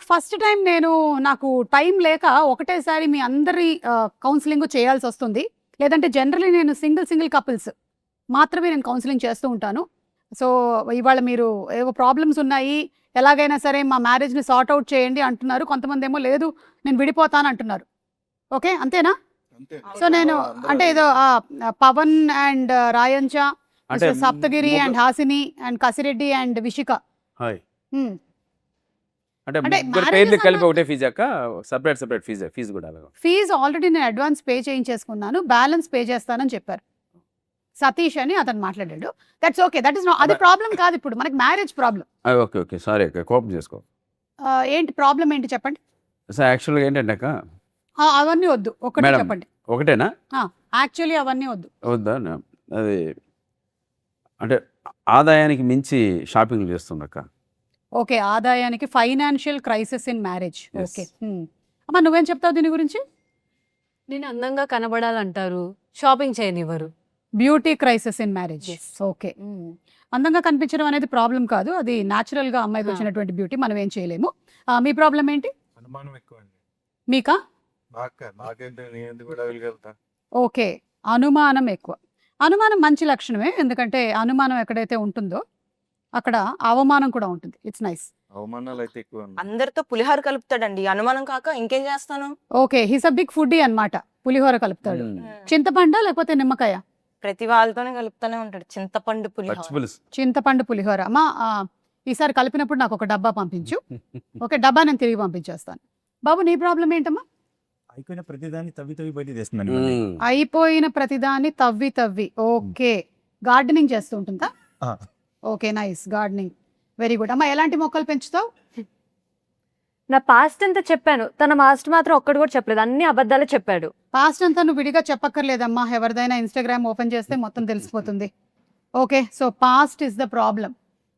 First time నాకు time లేక ఒకటేసారి మీ అందరి కౌన్సిలింగ్ చేయాల్సి వస్తుంది. లేదంటే జనరల్లీ నేను సింగిల్ కపుల్స్ మాత్రమే నేను కౌన్సిలింగ్ చేస్తూ ఉంటాను. సో ఇవాళ మీరు ఏవో ప్రాబ్లమ్స్ ఉన్నాయి, ఎలాగైనా సరే మా మ్యారేజ్ని సార్ట్ అవుట్ చేయండి అంటున్నారు. కొంతమంది ఏమో లేదు నేను విడిపోతాను అంటున్నారు. ఓకే, అంతేనా? సో నేను అంటే ఏదో పవన్ అండ్ రాయంచ, అంటే Saptagiri and Hasini and Kasireddy and Vishika. Hi హ్మ్. అంటే అంటే ముగ్గురు marriages పేర్లు కలిపి అన్నాక- ఒకటే ఫీజు అక్క, సెపరేట్ ఫీజు కూడా అలాగా. ఫీజు ఆల్రెడీ నేను అడ్వాన్స్ పే చేయించేసుకున్నాను, బ్యాలెన్స్ పే చేస్తానని చెప్పారు. సతీష్ అని అతను మాట్లాడాడు. దట్స్ ఓకే, దట్ ఇస్ అది ప్రాబ్లం కాదు. ఇప్పుడు మనకి మ్యారేజ్ ప్రాబ్లం. ఓకే సారీ అక్క, కోపం చేసుకో. ఏంటి ప్రాబ్లం ఏంటి చెప్పండి. సార్ యాక్చువల్గా ఏంటంటే అక్క, అవన్నీ వద్దు, ఒకటి మేడం చెప్పండి. ఒకటేనా? యాక్చువల్లీ అవన్నీ వద్దు. వద్దా? అది అంటే ఆదాయానికి మించి షాపింగ్ చేస్తుందక్క. ఓకే, ఆదాయానికి financial crisis in marriage. Yes. Okay, అమ్మా నువ్వేం చెప్తావు దీని గురించి? నేను అందంగా కనబడాలంటారు, షాపింగ్ చేయనివ్వరు. Beauty crisis in marriage. Yes. Okay, అందంగా కనిపించడం అనేది ప్రాబ్లం కాదు, అది న్యాచురల్ గా అమ్మాయికి వచ్చినటువంటి బ్యూటీ, మనం ఏం చేయలేము. మీ ప్రాబ్లం ఏంటి? అనుమానం ఎక్కువ అండి. మీకా? నాకేంటి, నేను ఎందుకు కూడా వెళ్ళగలుగుతా? ఓకే, అనుమానం ఎక్కువ. అనుమానం మంచి లక్షణమే, ఎందుకంటే అనుమానం ఎక్కడైతే ఉంటుందో అక్కడ అవమానం కూడా ఉంటుంది. It's nice. అవమానాలు అయితే ఎక్కువ అండి. అందరితో పులిహోర కలుపుతాడండి, అనుమానం కాక ఇంకేం చేస్తాను. Okay, he's a big foodie అన్నమాట. పులిహోర కలుపుతాడు. చింతపండా లేకపోతే నిమ్మకాయ? ప్రతి వాళ్ళతోనే కలుపుతానే ఉంటాడు, చింతపండు పులిహోర. పచ్చిపులుసు. చింతపండు పులిహోర. అమ్మా ఈసారి కలిపినప్పుడు నాకు ఒక డబ్బా పంపించు. ఓకే, డబ్బా నేను తిరిగి పంపించేస్తాను. బాబు నీ ప్రాబ్లం ఏంటమ్మా? అయిపోయిన ప్రతిదాన్ని తవ్వి తవ్వి బయట చేస్తుందండి. అయిపోయిన ప్రతిదాన్ని తవ్వి. ఓకే, గార్డెనింగ్ చేస్తూ ఉంటుందా? Okay, nice, gardening, very good. అమ్మా ఎలాంటి మొక్కలు పెంచుతావు? నా పాస్ట్ అంతా చెప్పాను, తన పాస్ట్ మాత్రం ఒక్కడు కూడా చెప్పలేదు, అన్ని అబద్ధాలే చెప్పాడు. పాస్ట్ అంతా నువ్వు విడిగా చెప్పక్కర్లేదమ్మా, ఎవరిదైనా ఇన్స్టాగ్రామ్ ఓపెన్ చేస్తే మొత్తం తెలిసిపోతుంది. Okay, so past is the problem.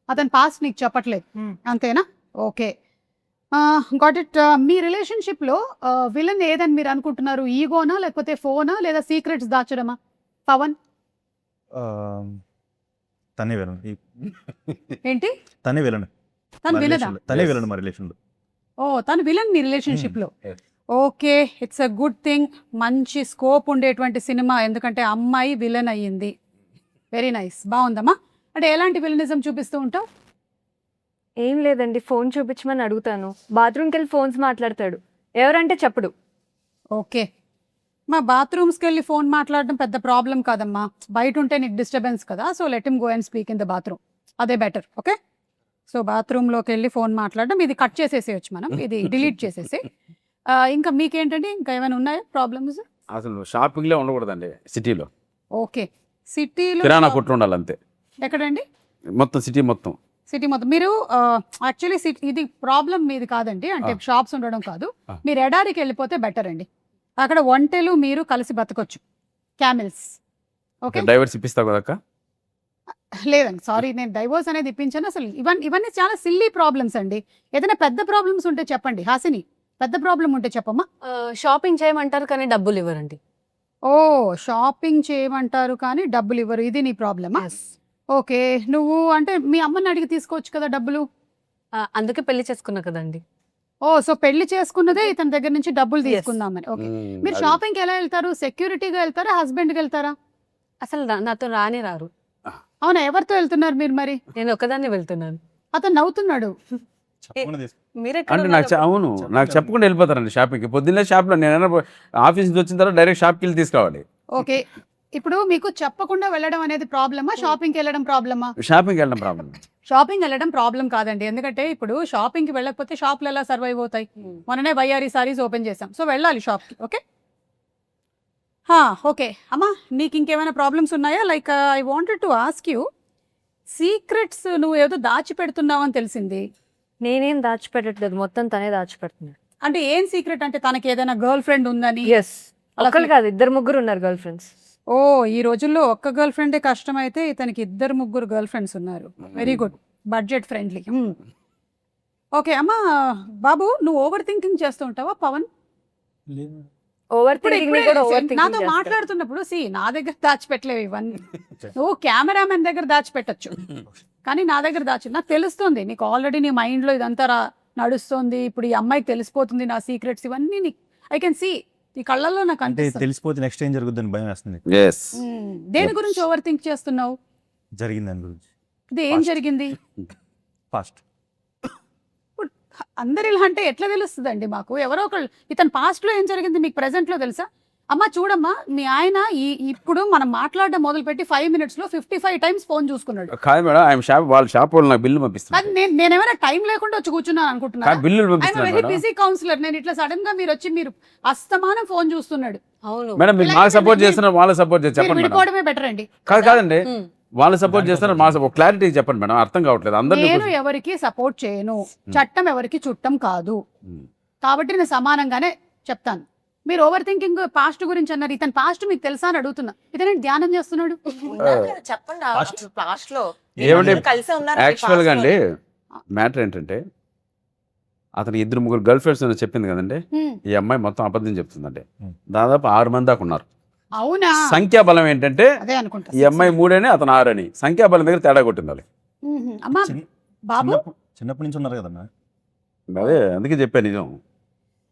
అతని పాస్ట్ నీకు చెప్పట్లేదు, అంతేనా? Okay, got it. మీ రిలేషన్షిప్లో విలన్ ఏదని మీరు అనుకుంటున్నారు? ఈగోనా, లేకపోతే ఫోనా, లేదా సీక్రెట్స్ దాచడమా? పవన్ తనే వెళ్ళను, ఏంటి? తనే వెళ్ళను, తను విలదా? తనే వెళ్ళను మా రిలేషన్ లో. ఓ, తను విలన్ మీ రిలేషన్షిప్ లో. Okay, it's a good thing. మంచి స్కోప్ ఉండేటువంటి సినిమా, ఎందుకంటే అమ్మాయి విలన్ అయ్యింది. వెరీ నైస్, బాగుందమ్మా. అంటే ఎలాంటి విలనిజం చూపిస్తూ ఉంటావు? ఏం లేదండి, ఫోన్ చూపించమని అడుగుతాను, బాత్రూమ్కి వెళ్ళి ఫోన్స్ మాట్లాడతాడు, ఎవరంటే చెప్పడు. ఓకే, మా బాత్రూమ్స్కి వెళ్ళి ఫోన్ మాట్లాడడం పెద్ద ప్రాబ్లం కాదమ్మా, బయట ఉంటే నీకు డిస్టర్బెన్స్ కదా. So let him go and speak in the bathroom, అదే బెటర్. ఓకే, సో బాత్రూంలోకి వెళ్ళి ఫోన్ మాట్లాడడం, ఇది కట్ చేసేసేయచ్చు మనం, ఇది డిలీట్ చేసేసి. ఇంకా మీకేంటండి, ఇంకా ఏమైనా ఉన్నాయా ప్రాబ్లమ్స్? అసలు షాపింగ్లే ఉండకూడదండి సిటీలో. ఓకే, సిటీలో కిరాణా కొట్టు ఉండాలి అంతే, ఎక్కడండి? మొత్తం సిటీ మొత్తం. సిటీ మొత్తం. మీరు యాక్చువల్లీ ఇది ప్రాబ్లం మీది కాదండి, అంటే షాప్స్ ఉండడం కాదు. మీరు ఎడారికి వెళ్ళిపోతే బెటర్ అండి, అక్కడ ఒంటెలు మీరు కలిసి బతకొచ్చు, క్యామిల్స్. ఓకే, డైవర్స్ ఇప్పిస్తావు కదక్క? లేదండి, సారీ, నేను డైవోర్స్ అనేది ఇప్పించాను. అసలు ఇవన్నీ చాలా సిల్లీ ప్రాబ్లమ్స్ అండి. ఏదైనా పెద్ద ప్రాబ్లమ్స్ ఉంటే చెప్పండి. హాసిని, పెద్ద ప్రాబ్లం ఉంటే చెప్పమ్మా. షాపింగ్ చేయమంటారు కానీ డబ్బులు ఇవ్వరండి. ఓ, షాపింగ్ చేయమంటారు కానీ డబ్బులు ఇవ్వరు, ఇది నీ ప్రాబ్లమా? ఓకే, నువ్వు అంటే మీ అమ్మని అడిగి తీసుకోవచ్చు కదా డబ్బులు. అందుకే పెళ్లి చేసుకున్నా కదండి. ఓ, సో పెళ్లి చేసుకున్నదే ఇతని దగ్గర నుంచి డబ్బులు తీసుకుందామని. ఓకే, మీరు షాపింగ్కి ఎలా వెళ్తారు? సెక్యూరిటీగా వెళ్తారా, హస్బెండ్కి వెళ్తారా? అసలు నాతో రానే రారు. అవునా, ఎవరితో వెళ్తున్నారు మీరు మరి? నేను ఒక్కదాన్ని వెళ్తున్నాను. అతను నవ్వుతున్నాడు. చెప్పకుండా తీసుకో. అంటే అవును, నాకు చెప్పకుండా వెళ్ళిపోతారండి షాపింగ్కి. పొద్దున్నే షాప్లో నేను ఆఫీస్ నుంచి వచ్చిన తర్వాత డైరెక్ట్ షాప్కి వెళ్ళి తీసుకురావాలి. ఓకే, ఇప్పుడు మీకు చెప్పకుండా వెళ్ళడం అనేది ప్రాబ్లమా, షాపింగ్కి వెళ్ళడం ప్రాబ్లమా? షాపింగ్కి వెళ్ళడం ప్రాబ్లం. షాపింగ్ వెళ్ళడం ప్రాబ్లం కాదండి, ఎందుకంటే ఇప్పుడు షాపింగ్కి వెళ్ళకపోతే షాప్లు ఎలా సర్వైవ్ అవుతాయి? మొన్ననే వయ్యారి సారీస్ ఓపెన్ చేసాం, సో వెళ్ళాలి షాప్కి. ఓకే, ఓకే అమ్మా, నీకు ఇంకేమైనా ప్రాబ్లమ్స్ ఉన్నాయా? Like I wanted to ask you, secrets నువ్వు ఏదో దాచిపెడుతున్నావు అని తెలిసింది. నేనేం దాచిపెట్టట్లేదు, మొత్తం తనే దాచిపెడుతున్నాడు. అంటే ఏం సీక్రెట్? అంటే తనకి ఏదైనా గర్ల్ ఫ్రెండ్ ఉందని? ఎస్, ఒకళ్ళు కాదు, 2-3 ఉన్నారు గర్ల్ ఫ్రెండ్స్. ఓ, ఈ రోజుల్లో ఒక్క గర్ల్ ఫ్రెండే కష్టమైతే ఇతనికి 2-3 గర్ల్ ఫ్రెండ్స్ ఉన్నారు. Very good, budget friendly. Okay అమ్మా, బాబు నువ్వు ఓవర్ థింకింగ్ చేస్తూ ఉంటావా పవన్? ఓవర్ థింకింగ్ కూడా ఓవర్ నాతో థింకింగ్ మాట్లాడుతున్నప్పుడు నా దగ్గర దాచిపెట్టలేవు ఇవన్నీ. నువ్వు కెమెరామెన్ దగ్గర దాచిపెట్టచ్చు, కానీ నా దగ్గర నాకు తెలుస్తుంది నీకు ఆల్రెడీ నీ మైండ్లో ఇదంతా నడుస్తోంది, ఇప్పుడు ఈ అమ్మాయికి తెలిసిపోతుంది నా సీక్రెట్స్, ఇవన్నీ ఐ కెన్ సీ ఈ కళ్ళల్లో నాకు అంటే అనిపిస్తుంది. తెలిసిపోతే నెక్స్ట్ ఏం జరుగుతుందని భయం వేస్తుంది. ఎస్ దేని గురించి ఓవర్ థింక్ చేస్తున్నావు? జరిగింది దాని గురించి ఇది ఏం Past. జరిగింది? ఫాస్ట్. ఇప్పుడు అందరు ఇలా అంటే ఎట్లా తెలుస్తుందండి మాకు? ఎవరో ఒకళ్ళు ఇతను past లో ఏం జరిగింది మీకు present లో తెలుసా? అమ్మా చూడమ్మా, మీ ఆయన ఇప్పుడు మనం మాట్లాడడం మొదలుపెట్టి 5 minutes లో 55 times ఫోన్ చూసుకున్నాడు. కాదు మేడం, ఆయన షాప్ వాళ్ళ షాప్ వాళ్ళు నాకు బిల్లు పంపిస్తున్నారు. అది నేనేమైనా టైం లేకుండా వచ్చి కూర్చున్నాను అనుకుంటున్నా? బిల్లులు ఐఎమ్ పంపిస్తున్నారు వెరీ మేడం. Busy councillor. నేను ఇట్లా సడన్ గా మీరు వచ్చి మీరు అస్తమానం ఫోన్ చూస్తున్నాడు. అవును మేడం మీరు మాకు సపోర్ట్ చేస్తున్నారు, వాళ్ళకి సపోర్ట్ చేసి మీరు చెప్పండి మేడం. విడిపోవడమే బెటర్ అండి. కాదండి, వాళ్ళు సపోర్ట్ చేస్తున్నారు, మా క్లారిటీ చెప్పండి మేడం, అర్థం కావట్లేదు అందరినీ. నేను ఎవరికి సపోర్ట్ చేయను, చట్టం ఎవరికి చుట్టం కాదు, ఉమ్. కాబట్టి నేను సమానంగానే చెప్తాను. మీరు ఓవర్ థింకింగ్ పాస్ట్ గురించి అన్నారు. ఇతను పాస్ట్ మీకు తెలుసా అని అడుగుతున్నా. ఇతను ధ్యానం చేస్తున్నాడు. ఉన్నారు కదా, చెప్పండి లాస్ట్ లో ఏమంటే మీరు కలిసే ఉన్నారు యాక్చువల్గా అండి మ్యాటర్ ఏంటంటే అతను 2-3 గర్ల్ ఫ్రెండ్స్ అని చెప్పింది కదండి, హ్మ్. ఈ అమ్మాయి మొత్తం అబద్ధం చెప్తుందండి. Hmm. దాదాపు 6 మంది దాకా ఉన్నారు. అవునా? సంఖ్యాబలం ఏంటంటే అదే అనుకుంటా. ఈ అమ్మాయి 3 అని అతను 6 అని, సంఖ్యాబలం దగ్గర తేడా కొట్టింది వాళ్ళు. అమ్మా బాబు, చిన్నప్పటి నుంచి ఉన్నారు కదన్నా. అదే అందుకే చెప్పాను నిజం.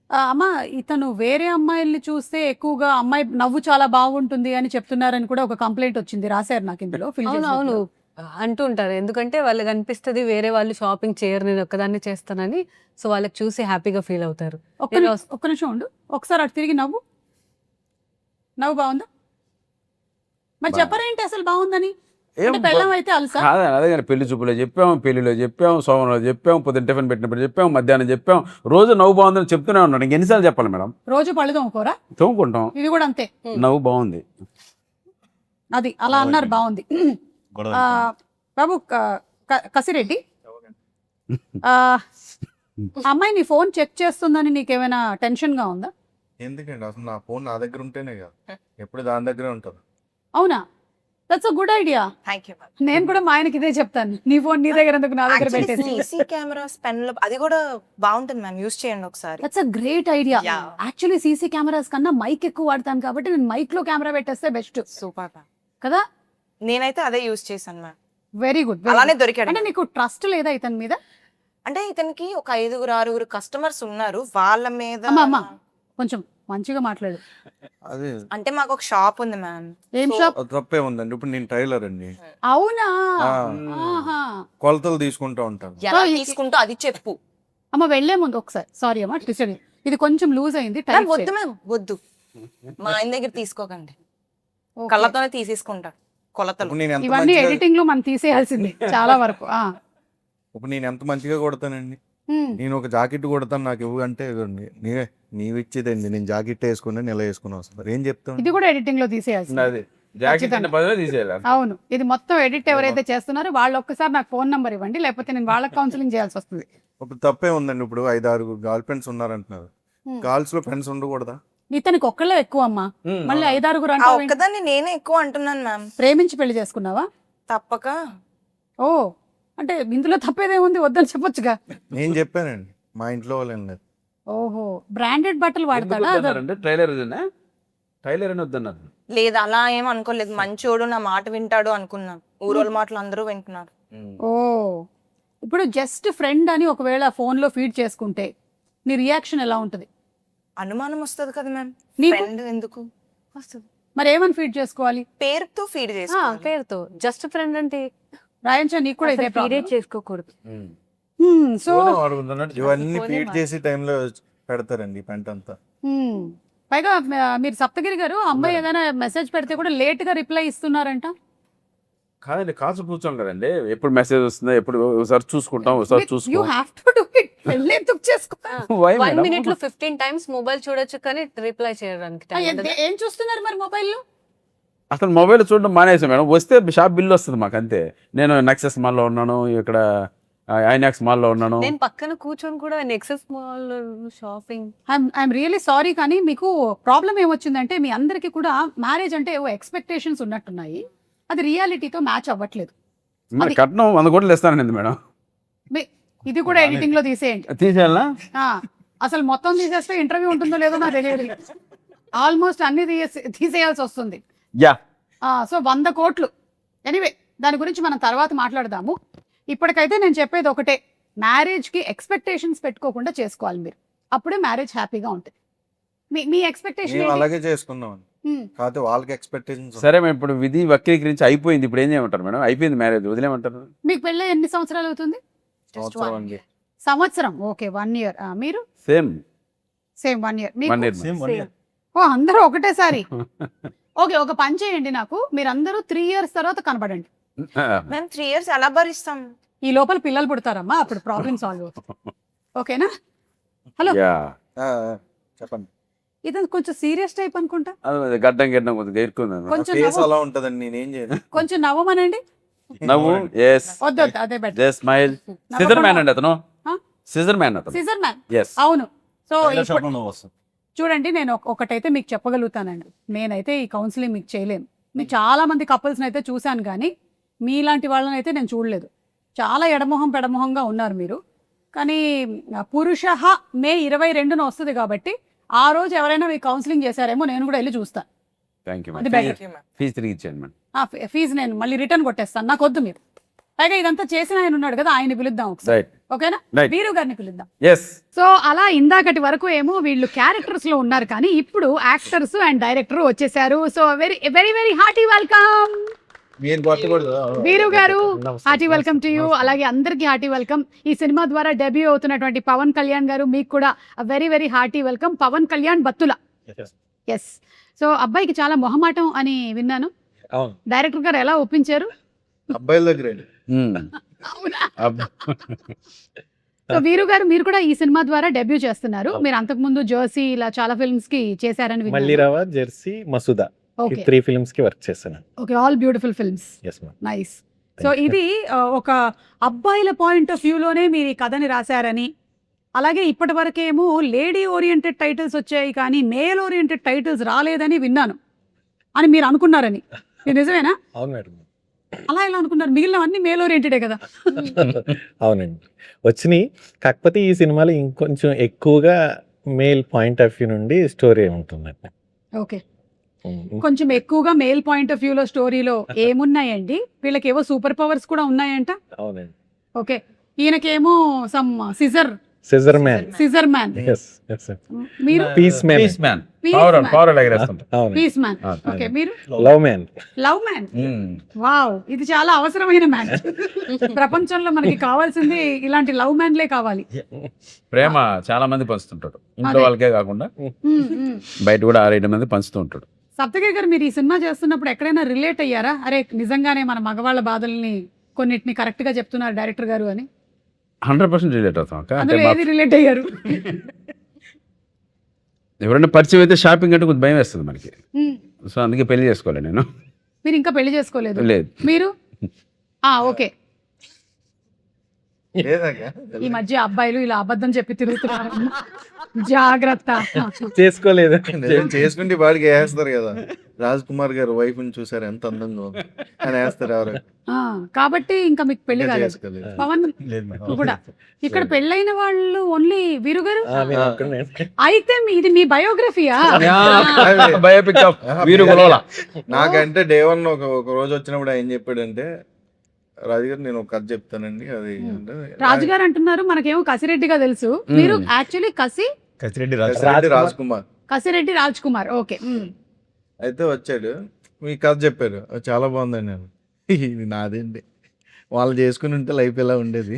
అమ్మా ఇతను వేరే అమ్మాయిల్ని చూస్తే ఎక్కువగా అమ్మాయి నవ్వు చాలా బాగుంటుంది అని చెప్తున్నారని కూడా ఒక కంప్లైంట్ వచ్చింది. రాశారు నాకు ఇందులో. అవును అంటూ ఉంటారు. ఎందుకంటే వాళ్ళకి అనిపిస్తుంది వేరే వాళ్ళు షాపింగ్ చేయరు, నేను ఒక్కదాన్ని చేస్తానని. సో వాళ్ళకి చూసి హ్యాపీగా ఫీల్ అవుతారు. ఒక్క నిమిషం ఉండు, ఒకసారి అటు తిరిగి నవ్వు. నవ్వు బాగుందా? మరి చెప్పరేంటి అసలు బాగుందని? ఏం అంటే పెళ్ళం అయితే అలసా? కాదండి, అదే కానీ పెళ్లి చూపులో చెప్పాం, పెళ్లిలో చెప్పాం, సోమలో చెప్పాం, పొద్దున్న టిఫిన్ పెట్టినప్పుడు చెప్పాం, మధ్యాహ్నం చెప్పాం, రోజు నవ్వు బాగుందని చెప్తూనే ఉన్నాను. ఇంక ఎన్నిసార్లు చెప్పాలి మేడం? రోజు పళ్ళు తోముకోరా? తోముకుంటాం. ఇది కూడా అంతే. నవ్వు బాగుంది, అది అలా అన్నారు, బాగుంది. గొడవ ఆ, బాబు కసిరెడ్డి, ఆ అమ్మాయి నీ ఫోన్ చెక్ చేస్తుందని నీకేమైనా టెన్షన్ గా ఉందా? ఎందుకండి అసలు నా ఫోన్ నా దగ్గర ఉంటేనే కదా, ఎప్పుడు దాని దగ్గరే ఉంటుంది. అవునా? That's a good idea. Thank you నేను కూడా మా ఆయనకి ఇదే చెప్తాను, నీ ఫోన్ నీ దగ్గర ఎందుకు, నా దగ్గర పెట్టేసి. సీసీ కెమెరాస్ పెన్ లో అది కూడా బాగుంటుంది మ్యామ్, యూస్ చేయండి ఒకసారి. That's a great idea. Yeah. Actually CC cameras కన్నా మైక్ ఎక్కువ వాడతాను కాబట్టి నేను మైక్ లో కెమెరా పెట్టేస్తే బెస్ట్ సూపర్ మ్యామ్. కదా. నేనైతే అదే యూస్ చేశాను మ్యామ్. Very good. అలానే దొరికాడు. అంటే నీకు ట్రస్ట్ లేదా ఇతని మీద? అంటే ఇతనికి ఒక 5-6 కస్టమర్స్ ఉన్నారు, వాళ్ళ మీద అమ్మా కొంచెం మంచిగా మాట్లాడు. అదే అంటే మాకు ఒక షాప్ ఉంది మ్యామ్. ఏం So, షాప్? అది తప్పే ఉందండి. ఇప్పుడు నేను టైలర్ అండి, అవునా? ఆ. ఆహా. కొలతలు తీసుకుంటూ ఉంటాను. ఎలా So, తీసుకుంటూ అది చెప్పు అమ్మ వెళ్లే ముందు ఒకసారి సారీ అమ్మా, ట్విస్టర్ ఇది కొంచెం లూజ్ అయింది. మ్యామ్. వద్దు మ్యామ్, వద్దు, మా ఆయన దగ్గర తీసుకోకండి, కళ్ళతోనే తీసేసుకుంటాడు కొలతలు. ఇప్పుడు నేను ఎంత ఇవన్నీ మంచిగా ఎడిటింగ్ లో మనం తీసేయాల్సిందే చాలా వరకు. ఇప్పుడు నేను ఎంత మంచిగా కొడతానండి. ఉమ్. నేను ఒక జాకెట్ కొడతాను, నాకు ఇవ్వు అంటే ఇవ్వండి. నీవు ఇచ్చేదండి, నేను జాకెట్ వేసుకుని నెల వేసుకుని వస్తాను. ఏం చెప్తాను? ఇది కూడా ఎడిటింగ్ లో తీసేయాల్సింది. అది జాకెట్ అనే పదవి తీసేయాలి. అవును, ఇది మొత్తం ఎడిట్ ఎవరైతే చేస్తున్నారో వాళ్ళు ఒక్కసారి నాకు ఫోన్ నంబర్ ఇవ్వండి, లేకపోతే నేను వాళ్ళకి కౌన్సిలింగ్ చేయాల్సి వస్తుంది. ఇప్పుడు తప్పే ఉందండి. ఇప్పుడు 5-6 గర్ల్ ఫ్రెండ్స్ ఉన్నారంటున్నారు. గర్ల్స్ లో ఫ్రెండ్స్ ఉండకూడదా? ఇతనికి ఒక్కళ్ళే ఎక్కువ అమ్మా, మళ్ళీ 5-6 ఆ అంటే ఒక్కదాన్ని నేనే ఎక్కువ అంటున్నాను మ్యామ్. ప్రేమించి పెళ్లి చేసుకున్నావా? తప్పక. ఓ, అంటే ఇందులో తప్పేదేముంది, వద్దని చెప్పొచ్చుగా. నేను చెప్పానండి, మా ఇంట్లో వాళ్ళు ఏం లేదు. ఓహో, బ్రాండెడ్ బట్టలు వాడతాడా? టైలర్ టైలర్ అని వద్దన్నారు. లేదు, అలా ఏం అనుకోలేదు. మంచోడు, నా మాట వింటాడు అనుకున్నాను. ఊరోళ్ళ మాటలు అందరూ వింటున్నారు. ఓ, ఇప్పుడు జస్ట్ ఫ్రెండ్ అని ఒకవేళ ఫోన్ లో ఫీడ్ చేసుకుంటే నీ రియాక్షన్ ఎలా ఉంటది? అనుమానం వస్తుంది కదా మ్యామ్. నీకు? ఫ్రెండ్ ఎందుకు వస్తుంది. మరి ఏమని ఫీడ్ చేసుకోవాలి? పేరుతో ఫీడ్ చేసి పేరుతో జస్ట్ ఫ్రెండ్ అంటే రాయంచా, నీకు కూడా ఇదే పీరియడ్ చేసుకోకూడదు. సో ఇవన్నీ ఫీడ్ చేసి టైంలో పెడతారండి పెంట అంతా. పైగా మీరు సప్తగిరి గారు అమ్మాయి ఏదైనా మెసేజ్ పెడితే కూడా లేట్ గా రిప్లై ఇస్తున్నారంట. కాదండి, కాసు కూర్చోం కదండి, ఎప్పుడు మెసేజ్ వస్తుందో ఎప్పుడు ఒకసారి చూసుకుంటాం, ఒకసారి యూ చూసుకో. Have to do it. పెళ్లి ఎందుకు చేసుకుంటా? Why, 1 madam? minute లో 15 times మొబైల్ చూడొచ్చు కానీ రిప్లై చేయడానికి time ఉండదు. ఏం చూస్తున్నారు మరి మొబైల్లో? అసలు మొబైల్ చూడడం మానేసాం మేడం. వస్తే షాప్ బిల్ వస్తుంది మాకు అంతే. నేను నెక్సెస్ మాల్లో ఉన్నాను, ఇక్కడ ఐనాక్స్ మాల్లో ఉన్నాను. నేను పక్కన కూర్చొని కూడా nexus mall shopping. I'm really sorry, కానీ మీకు ప్రాబ్లం ఏమొచ్చిందంటే మీ అందరికీ కూడా మ్యారేజ్ అంటే ఏవో ఎక్స్పెక్టేషన్స్ ఉన్నట్టున్నాయి, అది రియాలిటీతో మ్యాచ్ అవ్వట్లేదు. మరి కట్నం 100 కోట్లు ఇస్తానండి మేడం. ఇది కూడా ఎడిటింగ్ లో తీసేయండి. తీసేయాలా? అసలు మొత్తం తీసేస్తే ఇంటర్వ్యూ ఉంటుందో లేదో నాకు తెలియదు. ఆల్మోస్ట్ అన్ని తీసేయాల్సి వస్తుంది. యా. సో 100 కోట్లు. ఎనీవే, దాని గురించి మనం తర్వాత మాట్లాడదాము. ఇప్పటికైతే నేను చెప్పేది ఒకటే, మ్యారేజ్కి ఎక్స్పెక్టేషన్స్ పెట్టుకోకుండా చేసుకోవాలి మీరు, అప్పుడే మ్యారేజ్ హ్యాపీగా ఉంటుంది. మీ ఎక్స్పెక్టేషన్ మేము అలాగే చేసుకున్నాం కాకపోతే వాళ్ళకి ఎక్స్పెక్టేషన్స్ సరే మేడం, ఇప్పుడు విధి వక్రీకరించి అయిపోయింది, ఇప్పుడు ఏం చేయమంటారు మేడం? అయిపోయింది మ్యారేజ్, వదిలేమంటారు? మీకు పెళ్ళి ఎన్ని సంవత్సరాలు అవుతుంది? సంవత్సరం అండి. సంవత్సరం. Okay, 1 year. మీరు same same 1 year. 1 year. Same 1 year. ఓ అందరూ ఒకటేసారి. ఓకే, ఒక పని చేయండి, నాకు మీరందరూ 3 years తర్వాత కనబడండి. మేము 3 years ఎలా భరిస్తాం? ఈ లోపల పిల్లలు పుడతారమ్మా, అప్పుడు ప్రాబ్లమ్ సాల్వ్ అవుతుంది. ఓకేనా? హలో, యా, ఆ, చెప్పండి. ఇది కొంచెం సీరియస్ టైప్ అనుకుంటా. అది గడ్డం గడ్డం కొద్దిగా ఎరుకుందాను. కొంచెం ఫేస్ నవ్వు- అలా ఉంటదండి, నేనేం చేయను. కొంచెం నవ్వమనండి. నవ్వు, ఎస్, వద్దు వద్దు, అదే better. Just smile. Scissor man అండి అతను, సిజర్ మ్యాన్ అతను. Scissor man. ఎస్. అవును. సో టైలర్ ఇప్పుడు షాప్లో నువ్వు వస్తావు. చూడండి, నేను ఒకటైతే మీకు చెప్పగలుగుతానండి, నేనైతే ఈ కౌన్సిలింగ్ మీకు చేయలేను. మీకు చాలా మంది కపుల్స్ని అయితే చూశాను, కానీ మీలాంటి వాళ్ళని అయితే నేను చూడలేదు. చాలా ఎడమొహం పెడమొహంగా ఉన్నారు మీరు. కానీ పురుష మే 22న వస్తుంది కాబట్టి ఆ రోజు ఎవరైనా మీకు కౌన్సిలింగ్ చేశారేమో నేను కూడా వెళ్ళి చూస్తాను. థ్యాంక్ యూ అది మేడం. బెటర్. ఫీజు తిరిగి ఇచ్చాను మేడం. ఫీజు నేను మళ్ళీ రిటర్న్ కొట్టేస్తాను, నాకు వద్దు మీరు. పైగా ఇదంతా చేసిన ఆయన ఉన్నాడు కదా, ఆయన పిలుద్దాం ఒకసారి. రైట్. ఓకేనా? Right. వీరు గారిని పిలుద్దాం. ఎస్. సో అలా ఇందాకటి వరకు ఏమో వీళ్ళు క్యారెక్టర్స్ లో ఉన్నారు, కానీ ఇప్పుడు యాక్టర్స్ అండ్ డైరెక్టర్ వచ్చేసారు. So very very very hearty welcome మీరు కొట్టకూడదు. వీరు గారు, హార్టీ వెల్కమ్ టు యూ. అలాగే అందరికీ హార్టీ వెల్కమ్. ఈ సినిమా ద్వారా డెబ్యూ అవుతున్నటువంటి పవన్ కళ్యాణ్ గారు, మీకు కూడా very very hearty welcome. Pawan Kalyan Battula. Yes. So అబ్బాయికి చాలా మొహమాటం అని విన్నాను, అవును. డైరెక్టర్ గారు ఎలా ఒప్పించారు? అబ్బాయిల దగ్గర అవునా? సో వీరు గారు, మీరు కూడా ఈ సినిమా ద్వారా డెబ్యూ చేస్తున్నారు. మీరు అంతకు ముందు జర్సీ ఇలా చాలా ఫిల్మ్స్ కి చేశారని విన్నాను. మల్లిరావ, జెర్సీ, మసూదా ఈ ఓకే 3 ఫిల్మ్స్ కి వర్క్ చేశాను. Okay, all beautiful films. Yes ma'am. Nice. So ఇది ఒక అబ్బాయిల పాయింట్ ఆఫ్ వ్యూలోనే మీరు ఈ కథని రాశారని, అలాగే ఇప్పటి వరకేమో లేడీ ఓరియంటెడ్ టైటిల్స్ వచ్చాయి కానీ మేల్ ఓరియంటెడ్ టైటిల్స్ రాలేదని విన్నాను అని మీరు అనుకున్నారని, ఇది నిజమేనా? అవును మేడం. అలా ఎలా అనుకున్నారు? మిగిలినవన్నీ మేల్ ఓరియంటెడే కదా. అవునండి, వచ్చినాయి. కాకపోతే ఈ సినిమాలో ఇంకొంచెం ఎక్కువగా మేల్ పాయింట్ ఆఫ్ వ్యూ నుండి స్టోరీ ఉంటుందండి. ఓకే, కొంచెం ఎక్కువగా మేల్ పాయింట్ ఆఫ్ వ్యూలో స్టోరీలో ఏమున్నాయండి? వీళ్ళకి ఏవో సూపర్ పవర్స్ కూడా ఉన్నాయంట. అవునండి. ఓకే, ఈయనకేమో some scissor scissor man. Man. Yes మీరు peace man. Peace man. Power power ఎగరేస్తుంటారు. అవును. Peace man. ఆ, ఓకే, మీరు love man. Love man. Wow, ఇది చాలా అవసరమైన మ్యాన్. ప్రపంచంలో మనకి కావాల్సింది ఇలాంటి లవ్ మ్యాన్లే కావాలి. ప్రేమ చాలా మంది పంచుతుంటాడు, ఇంట్లో అదే. వాళ్ళకే కాకుండా మ్మ్, మ్మ్. బయట కూడా 6-7 మంది పంచుతూ ఉంటాడు. సప్తగిరి గారు, మీరు ఈ సినిమా చేస్తున్నప్పుడు ఎక్కడైనా రిలేట్ అయ్యారా? అరే నిజంగానే మన మగవాళ్ళ బాధల్ని కొన్నిటిని కరెక్ట్ గా చెప్తున్నారు డైరెక్టర్ గారు అని. 100% రిలేట్ అవుతాం అక్క. అంటే అందులో ఏది రిలేట్ అయ్యారు? ఎవరైనా పరిచయం అయితే షాపింగ్ అంటే కొంచెం భయం వేస్తుంది మనకి, మ్మ్. సో అందుకే పెళ్లి చేసుకోవాలి నేను. మీరు ఇంకా పెళ్లి చేసుకోలేదు? లేదు. మీరు ఓకే. లేదాక ఈ మధ్య అబ్బాయిలు ఇలా అబద్ధం చెప్పి తిరుగుతున్నారు, జాగ్రత్త. చేసుకోలేదు. చేసుకుంటే వాడికి వేస్తారు కదా. రాజ్ కుమార్ గారు వైఫ్ ని చూసారు ఎంత అందంగా ఉంది అని వేస్తారు ఎవరు. కాబట్టి ఇంకా మీకు పెళ్లి కాలేదు. చేసుకోలేదు. పవన్ లేదు మేడం. నువ్వు కూడా ఇక్కడ పెళ్ళైన వాళ్ళు ఓన్లీ వీరు గారు. నేను ఒక్కనే. అయితే ఇది మీ బయోగ్రఫీయా? బయోపిక్ ఆఫ్ వీరు గొలవల. నాకంటే డే 1 ఒక రోజు వచ్చినప్పుడు ఆయన చెప్పాడంటే, రాజుగారు నేను ఒక కథ చెప్తానండి, అది అంటే రాజుగారు అంటున్నారు, మనకేమో కసిరెడ్డిగా తెలుసు. మీరు యాక్చువల్లీ కసిరెడ్డి రాజ్ కుమార్. కసిరెడ్డి రాజ్ కుమార్. ఓకే. అయితే వచ్చాడు, మీ కథ చెప్పారు, అది చాలా బాగుందండి. నేను ఇది నాదేంటి, వాళ్ళు చేసుకుని ఉంటే లైఫ్ ఎలా ఉండేది,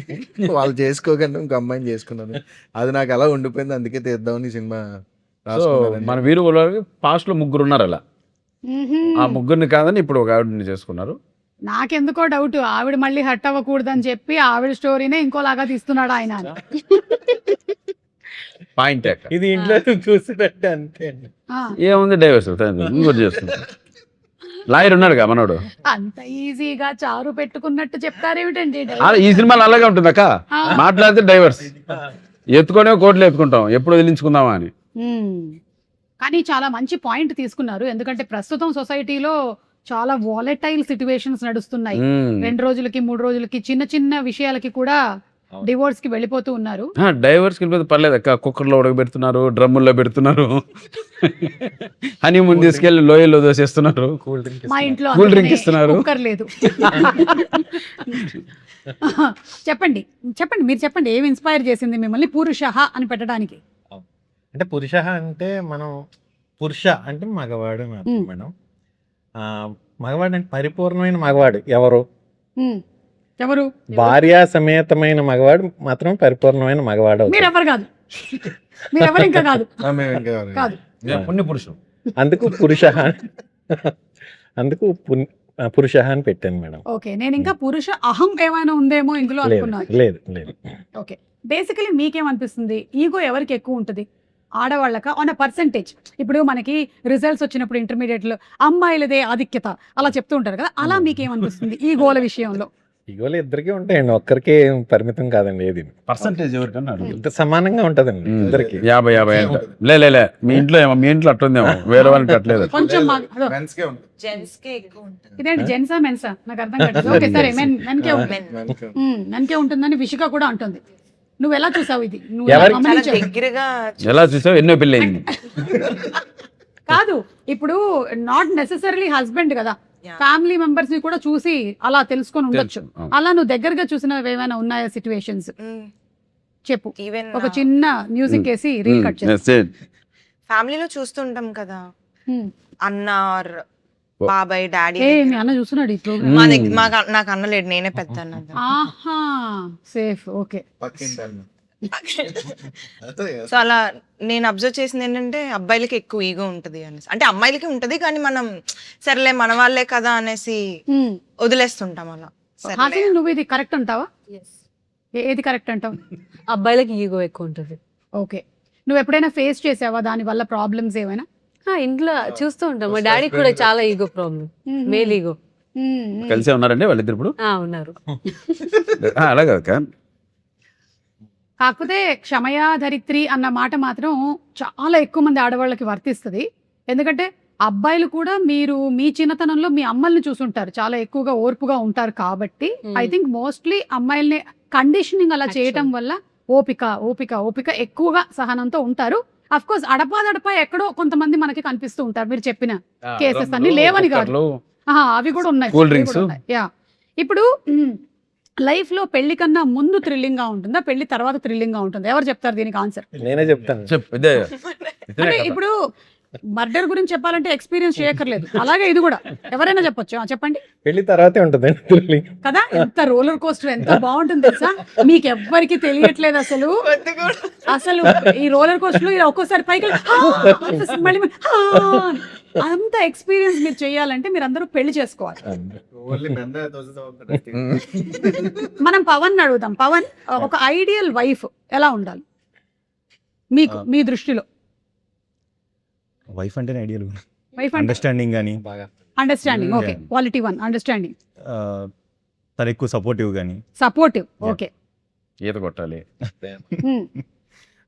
వాళ్ళు చేసుకోకుండా ఇంకో అమ్మాయిని చేసుకున్నాను, అది నాకు అలా ఉండిపోయింది, అందుకే తీద్దామని ఈ సినిమా సో రాసుకున్నానండి. మన వీరు గొలవలకి పాస్ట్ లో 3 ఉన్నారు అలా. ఆ 3 కాదని ఇప్పుడు ఒక ఆవిడని చేసుకున్నారు. నాకెందుకో డౌట్, ఆవిడ మళ్ళీ హట్ అవ్వకూడదని చెప్పి ఆవిడ స్టోరీనే ఇంకోలాగా తీస్తున్నాడు ఆయన. పాయింట్ ఇది ఇంట్లో చూసినట్టు అంతే అండి. ఏముంది, డైవర్స్ ఇంకోటి చేస్తున్నారు. లాయర్ ఉన్నాడుగా మనోడు. అంత ఈజీగా చారు పెట్టుకున్నట్టు చెప్తారేమిటండి? ఈ సినిమాలో అలాగే ఉంటుంది అక్క, మాట్లాడితే డైవర్స్ ఎత్తుకొనే కోర్టులో ఎత్తుకుంటాం, ఎప్పుడు వదిలించుకుందామా అని. కానీ చాలా మంచి పాయింట్ తీసుకున్నారు, ఎందుకంటే ప్రస్తుతం సొసైటీలో చాలా వాలటైల్ సిచ్యువేషన్స్ నడుస్తున్నాయి. 2 రోజులకి 3 రోజులకి చిన్న చిన్న విషయాలకి కూడా అవును. డివోర్స్ కి వెళ్ళిపోతూ ఉన్నారు. డైవర్స్కి వెళ్ళిపోతే పర్లేదు అక్క, కుక్కర్లో ఉడకబెడుతున్నారు, డ్రమ్ముల్లో పెడుతున్నారు, హనీమూన్ తీసుకెళ్ళి లోయల్లో దోసేస్తున్నారు, కూల్ డ్రింక్ మా ఇంట్లో కూల్ డ్రింక్ అందుకనే ఇస్తున్నారు. కుక్కర్ లేదు. చెప్పండి చెప్పండి మీరు చెప్పండి, ఏమి ఇన్స్పైర్ చేసింది మిమ్మల్ని పురుషః అని పెట్టడానికి? అంటే పురుష అంటే మనం పురుష అంటే మగవాడు అని అర్థం మేడం. మగవాడు అంటే పరిపూర్ణమైన మగవాడు ఎవరు? ఉమ్, ఎవరు? భార్యా సమేతమైన మగవాడు మాత్రం పరిపూర్ణమైన మగవాడు అవుతాడు. మీరెవరు కాదు, మీరెవరు ఇంకా కాదు మేము ఇంకా ఎవరు? కాదు. పుణ్య పురుషుడు. అందుకు పురుష అందుకు పురుష అని పెట్టాను మేడం. ఓకే, నేను ఇంకా పురుష అహం ఏమైనా ఉందేమో ఇందులో లేదు అనుకున్నాను. లేదు లేదు. ఓకే, బేసికలీ మీకేమనిపిస్తుంది, ఈగో ఎవరికి ఎక్కువ ఉంటుంది, ఆడవాళ్ళక ఆన్ అ పర్సంటేజ్? ఇప్పుడు మనకి రిజల్ట్స్ వచ్చినప్పుడు ఇంటర్మీడియట్లో అమ్మాయిలదే ఆధిక్యత అలా చెప్తూ ఉంటారు కదా, అలా మీకేమనిపిస్తుంది ఈ గోల విషయంలో? ఈగోలు ఇద్దరికి ఉంటాయండి, ఒక్కరికే పరిమితం కాదండి. ఏది పర్సంటేజ్ ఎవరికన్నా అడుగు. ఇంత సమానంగా ఉంటదండి ఇద్దరికి. 50-50 అంట. లే మీ ఇంట్లో అట్టుందేమో, వేరే వాళ్ళకి అట్లేదు. కొంచెం Men's కే ఉంటుంది. జెంట్స్ కే ఎక్కువ ఉంటుంది. ఇదేంటి జెంట్సా మెన్సా నాకు అర్థం కాదు. ఓకే సరే, మెన్కే ఉంటుంది. Men's కే. మెన్కే ఉంటుందని విషిక కూడా అంటుంది. నువ్వు ఎలా చూసావు ఇది? నువ్వు ఎవరికి? చాలా గమనించావా? దగ్గరగా ఎలా చూసావు, ఎన్నో పెళ్ళి అయింది. కాదు, ఇప్పుడు నాట్ నెసెసరీ హస్బెండ్ కదా, Yeah. ఫ్యామిలీ మెంబర్స్ ని కూడా చూసి అలా తెలుసుకొని ఉండొచ్చు. తెలుసు, అవును. అలా నువ్వు దగ్గరగా చూసినవి ఏమైనా ఉన్నాయా సిచ్యువేషన్స్? చెప్పు. ఈవెన్ ఒక చిన్న మ్యూజిక్ వేసి రీల్ కట్ చేసి. ఫ్యామిలీలో చూస్తుంటాం కదా, ఉమ్. అన్న or బాబాయ్ డాడీ ఏ మీ అన్న చూస్తున్నాడు ఈ ప్రోగ్రామ్? మా దగ్గర నాకు అన్న లేడు, నేనే పెద్ద అన్న. ఆహా, సేఫ్. ఓకే, పక్కింటి అన్న. అదే కదా. సో అలా నేను అబ్జర్వ్ చేసింది ఏంటంటే అబ్బాయిలకి ఎక్కువ ఈగో ఉంటది అనేసి. అంటే అమ్మాయిలకి ఉంటది కానీ మనం సరేలే మన వాళ్ళే కదా అనేసి వదిలేస్తుంటాం అలా. సరేలే. హాసిని, నువ్వు ఇది కరెక్ట్ అంటావా? ఏది కరెక్ట్ అంటావు? అబ్బాయిలకి ఈగో ఎక్కువ ఉంటుంది. ఓకే, నువ్వు ఎప్పుడైనా ఫేస్ చేసావా దాని వల్ల ప్రాబ్లమ్స్ ఏమైనా? ఇంట్లో చూస్తూ ఉంటాం, మా డాడీ కూడా చాలా ఈగో ప్రాబ్లం, మేల్ ఈగో. కలిసే ఉన్నారండి వాళ్ళిద్దరు ఇప్పుడు? ఉన్నారు. అలా కదా. కాకపోతే క్షమయా ధరిత్రి అన్న మాట మాత్రం చాలా ఎక్కువ మంది ఆడవాళ్ళకి వర్తిస్తుంది. ఎందుకంటే అబ్బాయిలు కూడా మీరు మీ చిన్నతనంలో మీ అమ్మల్ని చూసుంటారు, చాలా ఎక్కువగా ఓర్పుగా ఉంటారు కాబట్టి ఐ థింక్ మోస్ట్లీ అమ్మాయిల్ని కండిషనింగ్ అలా చేయటం వల్ల ఓపిక ఓపిక ఓపిక ఎక్కువగా సహనంతో ఉంటారు. అఫ్ కోర్స్ అడపా ఎక్కడో కొంతమంది మనకి కనిపిస్తూ ఉంటారు, మీరు చెప్పిన కేసెస్ అన్ని లేవని కాదు, అవి కూడా ఉన్నాయి. Cool drinks. యా, ఇప్పుడు లైఫ్ లో పెళ్లి కన్నా ముందు థ్రిల్లింగ్ గా ఉంటుందా, పెళ్లి తర్వాత థ్రిల్లింగ్ గా ఉంటుందా? ఎవరు చెప్తారు దీనికి ఆన్సర్? నేనే చెప్తాను. చెప్పు. ఇదే అంటే ఇప్పుడు మర్డర్ గురించి చెప్పాలంటే ఎక్స్పీరియన్స్ చేయక్కర్లేదు, అలాగే ఇది కూడా ఎవరైనా చెప్పొచ్చు. చెప్పండి. పెళ్లి తర్వాతే ఉంటుందండి థ్రిల్లింగ్. కదా, ఎంత రోలర్ కోస్టర్, ఎంత బాగుంటుంది తెలుసా? మీకు ఎవ్వరికి తెలియట్లేదు అసలు. అసలు ఈ రోలర్ కోస్టర్ లో ఒక్కోసారి పైకి మళ్ళీ అంత ఎక్స్పీరియన్స్ మీరు చేయాలంటే మీరు అందరూ పెళ్లి చేసుకోవాలి. ఓన్లీ మెండ దోసతో ఉంటుంది. మనం పవన్ అడుగుదాం. పవన్, ఒక ఐడియల్ వైఫ్ ఎలా ఉండాలి మీకు మీ దృష్టిలో? వైఫ్ అంటేనే ఐడియల్ వైఫ్ అంటే అండర్స్టాండింగ్ కానీ బాగా అండర్స్టాండింగ్. Okay, quality 1 understanding. తను ఎక్కువ సపోర్టివ్ కానీ. సపోర్టివ్. ఓకే, ఈత కొట్టాలి.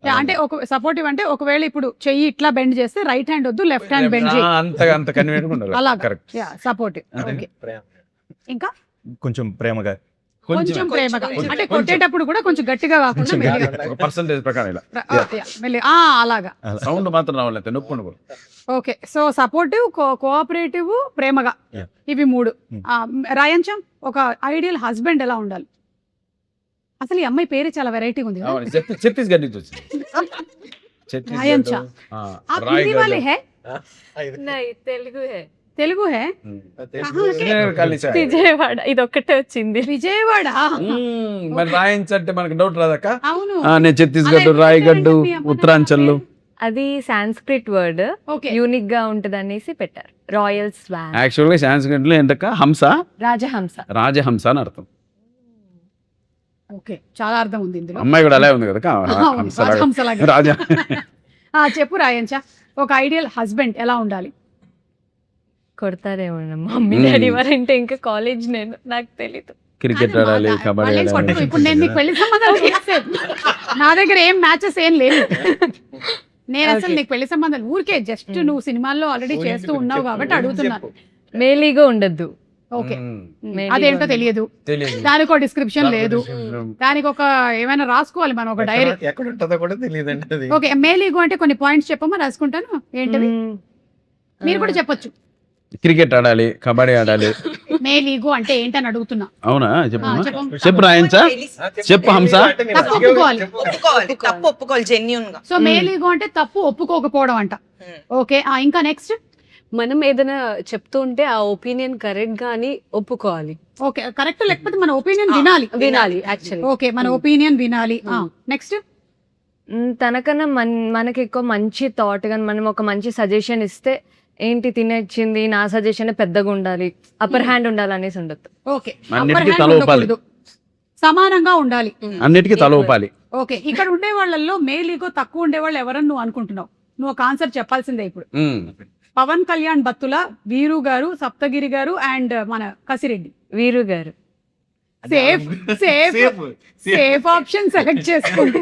అంటే ఒక సపోర్టివ్ అంటే ఒకవేళ ఇప్పుడు చెయ్యి ఇట్లా బెండ్ చేస్తే రైట్ హ్యాండ్ వద్దు, లెఫ్ట్ హ్యాండ్ బెండ్ చేయి, అంత కన్వీనియంట్ ఉండాలి. అలా. కరెక్ట్. Yeah, supportive. ఓకే, ఇంకా కొంచెం ప్రేమగా. కొంచెం ప్రేమగా, అంటే కొట్టేటప్పుడు కూడా కొంచెం గట్టిగా కాకుండా మెల్లిగా. ఒక పర్సంటేజ్ ప్రకారం ఇలా అలాగా సౌండ్ మాత్రం రావాలి, నొప్పి ఉండకూడదు. ఓకే, సో సపోర్టివ్, కోఆపరేటివ్, ప్రేమగా, Yeah. ఇవి 3. రాయంచం, ఒక ఐడియల్ హస్బెండ్ ఎలా ఉండాలి? అసలు ఈ అమ్మాయి పేరు చాలా వెరైటీగా ఉంది కదా. ఛత్తీస్గఢ్ నుంచి వచ్చింది. రాయంచా. आप हिंदी वाले हैं? తెలుగు తెలుగు హే? విజయవాడ ఇది ఒక్కటే వచ్చింది. విజయవాడ. మరి రాయించు అంటే మనకి డౌట్ రాదక్క. అవును. నేను ఛత్తీస్గఢ్, రాయగఢ్, ఉత్తరాంచల్. అది సాంస్క్రిట్ వర్డ్, ఓకే, యూనిక్ గా ఉంటది అనేసి పెట్టారు. రాయల్ స్వాన్, యాక్చువల్ గా సాంస్క్రిట్ లో ఏంటక్క హంస, రాజహంస. రాజహంస అని అర్థం. ఓకే, చాలా అర్థం ఉంది ఇందులో. అమ్మాయి కూడా అలాగే ఉంది కదా, అవును, హంసలాగా. రాజహంసలాగా. రాజా. చెప్పు రాయంచా, ఒక ఐడియల్ హస్బెండ్ ఎలా ఉండాలి? కొడతారేమో మమ్మీ డాడీ వారంటే, ఇంకా కాలేజ్ నేను, నాకు తెలీదు. క్రికెట్ ఆడాలి, కబడ్డీ వాళ్ళేం ఆడాలి. కొట్టరు. ఇప్పుడు నేను నీకు పెళ్లి సంబంధాలు చేసేది, నా దగ్గర ఏం మ్యాచెస్ ఏం లేవు. నేను అసలు నీకు పెళ్లి సంబంధాలు ఊరికే జస్ట్ నువ్వు సినిమాల్లో ఆల్రెడీ చేస్తూ ఉన్నావు కాబట్టి అడుగుతున్నాను. మేలీగా ఉండద్దు. ఓకే Male అదేంటో ego. తెలియదు, తెలియదు. దానికి ఒక డిస్క్రిప్షన్ లేదు, దానికి ఒక ఏమైనా రాసుకోవాలి మనం ఒక డైరీ. ఎక్కడ ఉంటుందో కూడా తెలియదండి అది. ఓకే, మేల్ ఈగో అంటే కొన్ని పాయింట్స్ చెప్పమా, రాసుకుంటాను. ఏంటవి మ్మ్. మీరు కూడా చెప్పొచ్చు. క్రికెట్ ఆడాలి, కబడ్డీ ఆడాలి. మేల్ ఈగో అంటే ఏంటని అడుగుతున్నా. అవునా చెప్పమ్మా. చెప్పు. చెప్పు రాయించా, చెప్పు హంస. తప్పు ఒప్పుకోవాలి. ఒప్పుకోవాలి, తప్పు ఒప్పుకోవాలి జెన్యున్ గా. సో మేల్ ఈగో అంటే తప్పు ఒప్పుకోకపోవడం అంట. ఓకే, ఇంకా నెక్స్ట్. మనం ఏదైనా చెప్తూ ఉంటే ఆ ఒపీనియన్ కరెక్ట్ గా అని ఒప్పుకోవాలి, ఓకే, కరెక్ట్ లేకపోతే మన ఒపీనియన్ వినాలి. వినాలి యాక్చువల్లీ. ఓకే, మన ఒపీనియన్ వినాలి. నెక్స్ట్. తనకన్నా మనకి ఎక్కువ మంచి థాట్ కానీ మనం ఒక మంచి సజెషన్ ఇస్తే ఏంటి తినేచ్చింది నా సజెషన్ పెద్దగా ఉండాలి, అప్పర్ హ్యాండ్ ఉండాలి అనేసి ఉండదు. ఓకే, అన్నిటికీ upper hand తల ఊపాలి. ఉండకూడదు. సమానంగా ఉండాలి. అన్నిటికీ తల ఊపాలి. ఓకే, ఇక్కడ ఉండే వాళ్ళల్లో మేల్ ఈగో తక్కువ ఉండే వాళ్ళు ఎవరని నువ్వు అనుకుంటున్నావు? నువ్వు ఒక ఆన్సర్ చెప్పాల్సిందే ఇప్పుడు. పవన్ కళ్యాణ్ బత్తుల, వీరు గారు, సప్తగిరి గారు అండ్ మన కసిరెడ్డి. వీరు గారు safe safe safe option select చేసుకోండి,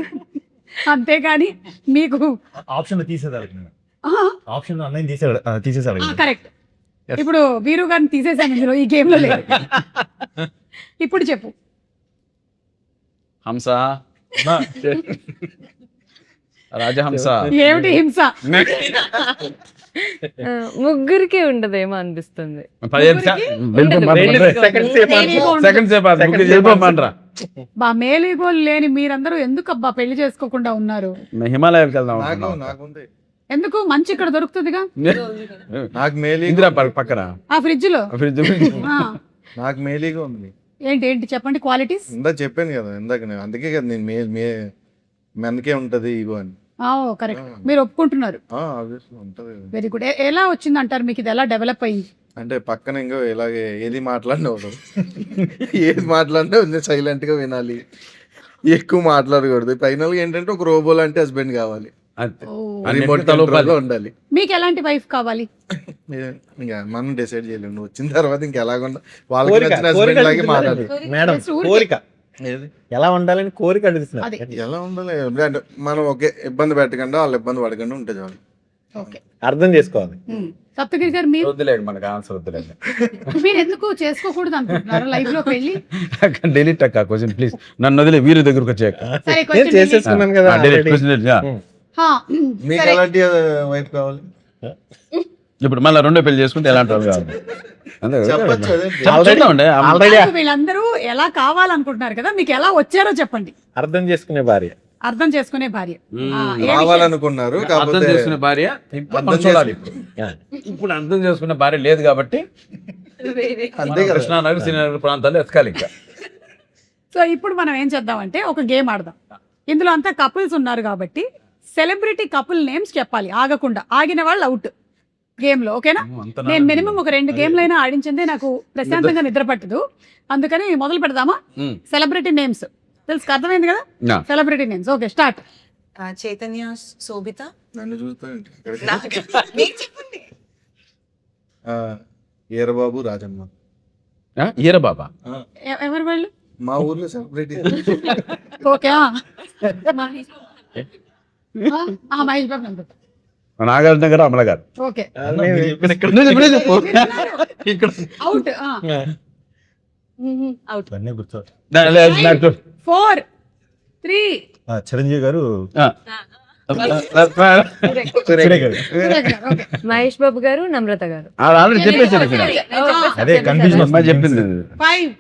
అంతేగాని మీకు ఆప్షన్ తీసేదాలి. ఆప్షన్ అన్నయ్య తీసేసాడు. కరెక్ట్. ఇప్పుడు వీరు గారిని తీసేసాను ఇందులో, ఈ గేమ్ లో లేదు. ఇప్పుడు చెప్పు. హంస, రాజహంస. ఏమిటి హింస? ముగ్గురికి ఉండదేమో అనిపిస్తుంది. 15 సెకండ్స్ సెకండ్ చెప్పమంటారా? బా మేల్ ఈగోలు లేని మీరందరూ ఎందుకు అబ్బా పెళ్లి చేసుకోకుండా ఉన్నారు? హిమాలయాలకు వెళ్దాం నాకు అనుకున్నాం. నాకుంది. ఎందుకు? మంచి ఇక్కడ దొరుకుతుందిగా నాకు మేలీగో ఇందిరా పక్కన ఆ ఫ్రిడ్జ్ లో. ఫ్రిడ్జ్. ఆ, నాకు మేలీగో ఉంది. ఏంటి ఏంటి చెప్పండి క్వాలిటీస్. ఇందాక చెప్పాను కదా, ఇందాక నేను అందుకే కదా నేను మనకే ఉంటది ఈగో అని. కరెక్ట్, మీరు ఒప్పుకుంటున్నారు. ఆబ్వియస్లీ ఉంటది. Very good. ఎలా వచ్చింది అంటారు మీకు? ఇది ఎలా డెవలప్ అయ్యింది? అంటే పక్కన ఇంకో ఇలాగే ఏది మాట్లాడినా ఉండదు. ఏది మాట్లాడినా సైలెంట్ గా వినాలి, ఎక్కువ మాట్లాడకూడదు. ఫైనల్ గా ఏంటంటే ఒక రోబో లాంటి హస్బెండ్ కావాలి, అంతే. ఓ. అన్నిటికీ తల ఊపాలి. రిమోట్ ఉండాలి. మీకు ఎలాంటి వైఫ్ కావాలి? ఇంకా మనం డిసైడ్ చేయలేము. నువ్వు వచ్చిన తర్వాత ఇంకెలాగుండా వాళ్ళకి నచ్చిన హస్బెండ్ లాగే మాట్లాడాలి. మేడం కోరిక ఎలా ఉండాలని కోరిక అడుగుతున్నారు. అదే. ఎలా ఉండాలి అంటే మనం ఒకే ఇబ్బంది పెట్టకుండా వాళ్ళు ఇబ్బంది పడకుండా ఉంటే చాలు. ఓకే, అర్థం చేసుకోవాలి. సప్తగిరి గారు మీరు వద్దులేదు, మనకు ఆన్సర్ వద్దులేదు. మీరు ఎందుకు చేసుకోకూడదు అనుకుంటున్నారు లైఫ్ లో పెళ్లి? డెలీట్ అక్క క్వశ్చన్ ప్లీజ్. నన్ను వదిలే వీరి దగ్గరకు వచ్చాక సరే, నేను question చేసేసుకున్నాను కదా డెలీట్ already. క్వశ్చన్. మీకు సరే. ఎలాంటి వైఫ్ కావాలి? ఇప్పుడు మళ్ళీ రెండో పెళ్లి చేసుకుంటే ఎలాంటి వాళ్ళు కావాలి? అంతే కదా? చెప్పొచ్చు అదే. చూద్దామండి. Already కాదు, వీళ్ళందరూ ఎలా కావాలనుకుంటున్నారు కదా, మీకు ఎలా వచ్చారో చెప్పండి. అర్థం చేసుకునే భార్య. అర్థం చేసుకునే భార్య. ఏ విషయం? రావాలనుకున్నారు అర్థం కాకపోతే చేసుకునే భార్య ఇప్పుడు మనం చూడాలి. ఇప్పుడు అర్థం చేసుకునే భార్య లేదు కాబట్టి అంతే కదా. కృష్ణానగర్ శ్రీనగర్ ప్రాంతాల్లో ఎతకాలి ఇంకా. సో ఇప్పుడు మనం ఏం చేద్దామంటే ఒక గేమ్ ఆడదాం. ఇందులో అంతా కపుల్స్ ఉన్నారు కాబట్టి సెలబ్రిటీ కపుల్ నేమ్స్ చెప్పాలి ఆగకుండా. ఆగిన వాళ్ళు అవుట్ గేమ్ లో. ఓకేనా? నేను మినిమం ఒక 2 గేమ్లు అయినా ఆడించిందే నాకు ప్రశాంతంగా నిద్ర పట్టదు. అందుకని మొదలు పెడదామా? సెలబ్రిటీ నేమ్స్ తెలుసు, అర్థమైంది కదా? నా. Celebrity names. Okay, start. Chaitanya, Sobhita. నన్ను చూస్తా మీకు చెప్పండి. ఈరబాబు, రాజమ్మ. ఈర బాబా. ఎవరు వాళ్ళు? మా ఊర్లో సెలబ్రిటీ. ఓకే, మహేష్ బాబు నందు. నాగార్జున గారు, అమల గారు. Okay, out. అవుట్. ఇవన్నీ గుర్తు. 4 3 చిరంజీవి గారు, సూర్య గారు. ఓకే. మహేష్ బాబు గారు, నమ్రత గారు. ఆల్రెడీ చెప్పేసారు ఇక్కడ. అదే కన్ఫ్యూజన్ అమ్మాయి చెప్పింది. 5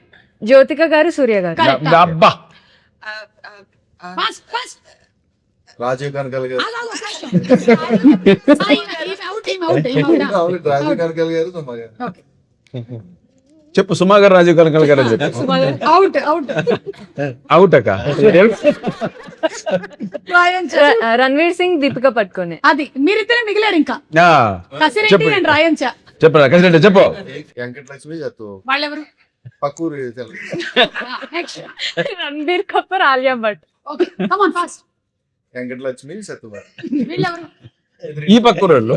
జ్యోతిక గారు, సూర్య గారు. Correct. అబ్బా ఫాస్ట్ ఫాస్ట్. రాజీవ్ కనకాల గారు. అవును, రాజీవ్ కనకాల గారు, సుమ గారు. చెప్పు. సుమా గారు, రాజీవ్ కనకాల గారు అని చెప్పు. Out out. అవుట్ అక్క. రణ్వీర్ సింగ్, దీపిక పట్టుకొని. అది మీరిద్దరే మిగిలారు ఇంకా. ఆ, కసిరెడ్డి చెప్పు. అండ్ రాయంచా. చెప్పరా కసిరెడ్డి చెప్పు. వెంకటలక్ష్మి చెత్తు వాళ్ళెవరు? పక్కూరు next. Ranbir Kapoor, Alia Bhatt. Okay, come on fast. Venkatalakshmi, సత్తుబార్. వీళ్ళెవరు? ఈ పక్క వాళ్ళు.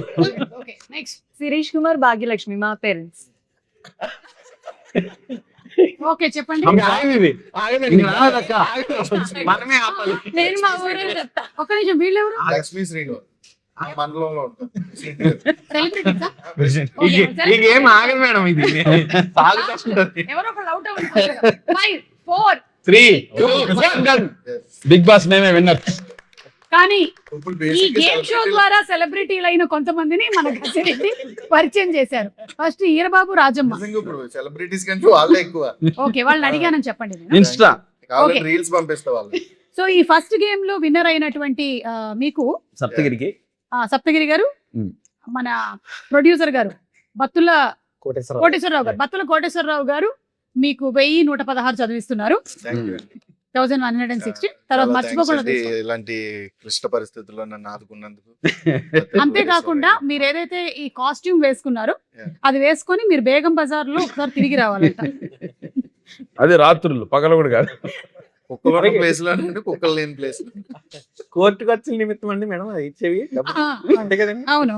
Okay, next. శిరీష్ కుమార్, భాగ్యలక్ష్మి, మా పేరెంట్స్. ఓకే, చెప్పండి. నేను మా ఊరే చెప్తా. ఒక్క నిమిషం, వీళ్ళెవరు? లక్ష్మి, శ్రీను. ఆ మండలంలో ఉంటాం. సెలబ్రిటీసా? ఈ గేమ్ ఆగదు మేడం, ఇది ఎవరో ఒకళ్ళు అవుట్ అవ్వండి. 5, 4. 3, 2, 1 బిగ్ బాస్ మేమే విన్నర్. కానీ ఇప్పుడు ఈ basic గేమ్ షో ద్వారా సెలబ్రిటీలు అయిన కొంతమందిని మన గసిరెడ్డి పరిచయం చేశారు. ఫస్ట్ ఈరబాబు, రాజమ్మ. నిజంగా ఇప్పుడు సెలబ్రిటీస్ కంటే వాళ్ళే ఎక్కువ. ఓకే, వాళ్ళని అడిగానని చెప్పండి నేను. ఇన్స్టా కావాలంటే Okay. రీల్స్ పంపిస్తా వాళ్ళు. సో ఈ ఫస్ట్ గేమ్ లో విన్నర్ అయినటువంటి మీకు సప్తగిరికి సప్తగిరి గారు, Hmm. మన ప్రొడ్యూసర్ గారు బత్తుల కోటేశ్వరరావు గారు, బత్తుల కోటేశ్వరరావు గారు మీకు 1116 చదివిస్తున్నారు. Thank you. 1160. తర్వాత చాలా మర్చిపోకుండా thanks అండి. తీసుకోండి. ఇలాంటి క్లిష్ట పరిస్థితుల్లో నన్ను ఆదుకున్నందుకు. అంతేకాకుండా మీరు ఏదైతే ఈ కాస్ట్యూమ్ వేసుకున్నారో Yeah. అది వేసుకొని మీరు బేగం బజార్ లో ఒకసారి తిరిగి రావాలంట. అది రాత్రులు, పగలు కూడా కాదు. కుక్కలు ఉన్న ప్లేస్ లో నుండి కుక్కలు లేని ప్లేస్. కోర్టు ఖర్చుల నిమిత్తం అండి మేడం అది ఇచ్చేవి డబ్బులు. ఆ, అంతే కదండి. అవును.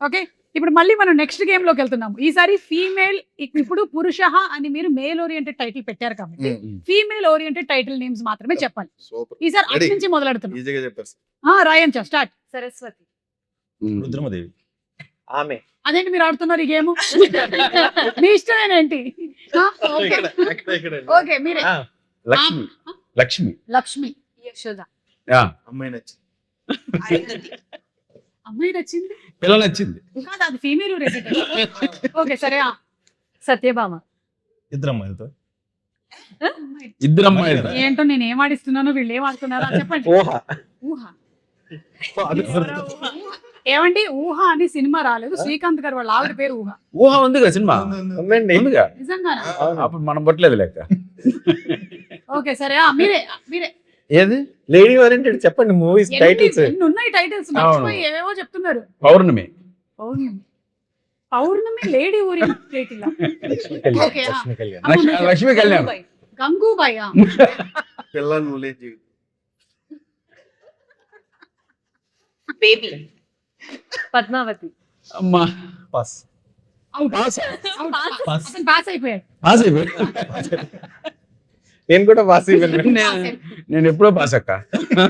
ఓకే, ఇప్పుడు మళ్ళీ మనం నెక్స్ట్ గేమ్ లోకి వెళ్తున్నాము. ఈసారి ఫీమేల్, ఇప్పుడు పురుష అని మీరు మేల్ ఓరియంటెడ్ టైటిల్ పెట్టారు కాబట్టి ఫీమేల్ ఓరియంటెడ్ టైటిల్ నేమ్స్ మాత్రమే చెప్పాలి. సూపర్, ఈసారి అటు Ready. నుంచి మొదలెడుతున్నాం. ఈజీగా చెప్పారు. రాయంచా స్టార్ట్. సరస్వతి. రుద్రమదేవి. ఆమె అదేంటి మీరు ఆడుతున్నారు ఈ గేమ్? మీ ఇష్టమేనేంటి? ఓకే, మీరే. లక్ష్మి. లక్ష్మి. లక్ష్మి. యశోద. యా. అమ్మాయి నచ్చి అమ్మాయి నచ్చింది పిల్ల నచ్చింది. కాదు, అది ఫీమేల్ ఓరియంటెడ్. ఓకే, సరే. సత్యభామ. ఇద్దరు అమ్మాయిలతో. ఇద్దరు అమ్మాయిలు. ఏంటో నేను ఏం ఆడిస్తున్నానో వీళ్ళు ఏం ఆడుతున్నారో అది చెప్పండి. ఊహ. ఊహ. ఏమండి, ఊహ అని సినిమా రాలేదు. శ్రీకాంత్ గారు వాళ్ళ ఆవిడ పేరు ఊహ. ఊహ ఉందిగా సినిమా ఉందండి. ఉందిగా. నిజంగా? అప్పుడు మనం పట్టలేదు లెక్క. ఓకే, సరే. మీరే మీరే ఏది లేడీ ఓరియంటెడ్ చెప్పండి మూవీస్ టైటిల్స్. ఎన్ని ఉన్నాయి టైటిల్స్? మర్చిపోయి ఏవేవో చెప్తున్నారు. Pournami. Pournami. Pournami lady oriented title. Okay, Lakshmi Kalyan. Lakshmi Kalyan. Gangubai. పిల్లలు నువ్వులే జీవితం. బేబీ. పద్మావతి. అమ్మా పాస్. పాస్. అతను పాస్ అయిపోయాడు. పాస్ అయిపోయి. నేను కూడా పాస్ అయిపోయాను. నేను ఎప్పుడో పాస్ అక్క.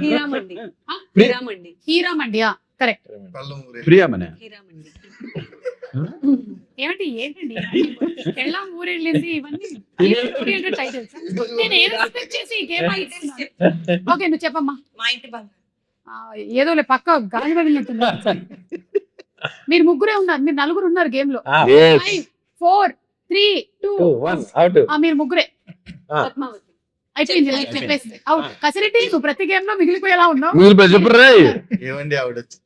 హీరామండి. ఆ? హీరామండి. హీరామండి. కరెక్ట్. కళ్ళు ఊరే. ప్రియమనే. హీరామండి. ఏమిటి ఏంటండి ఎలా ఊరెళ్ళింది ఇవన్నీ ఓరియంటెడ్ టైటిల్స్? నేను ఏదో ఎక్స్పెక్ట్ చేసి ఈ గేమ్ ఆడుతున్నాను. ఓకే, నువ్వు చెప్పమ్మా. మా ఇంటి బంగారం. ఏదోలే పక్క గాలి పగిలినట్టుంది. మీరు ముగ్గురే ఉన్నారు, మీరు నలుగురు ఉన్నారు గేమ్ లో. 5, 4, 3, 2, 1 అవుట్. మీరు ముగ్గురే. పద్మావతి. అయిపోయింది. చెప్పేసి అవుట్. కసిరెడ్డి, నువ్వు ప్రతి గేమ్ లో మిగిలిపోయేలా ఉన్నావు. మీరు చెప్పు రే. ఏమండి ఆవిడ వచ్చి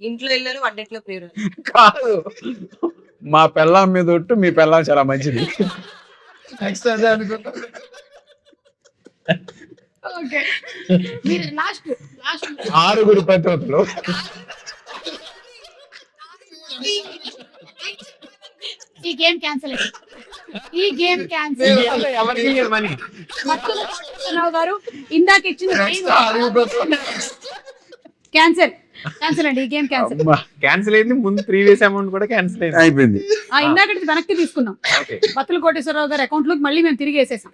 ఇంట్లో వెళ్ళారు, వంటింట్లో పేరు. కాదు, మా పెళ్ళాం మీద ఒట్టు, మీ పెళ్ళాం చాలా మంచిది. నెక్స్ట్ అదే అనుకుంటా. ఓకే, మీరు లాస్ట్ 6 పతివతులు. ఈ గేమ్ క్యాన్సిల్. ఈ గేమ్ క్యాన్సిల్. గారు ఇందాక ఇచ్చిన క్యాన్సిల్. క్యాన్సిల్ అండి, ఈ గేమ్ క్యాన్సిల్. క్యాన్సిల్ అయింది. ముందు ప్రీవియస్ అమౌంట్ కూడా క్యాన్సిల్ అయింది. అయిపోయింది. ఇందాక వెనక్కి తీసుకున్నాం. బత్తుల కోటేశ్వరరావు గారి అకౌంట్ లోకి మళ్ళీ మేము తిరిగి వేసేసాం.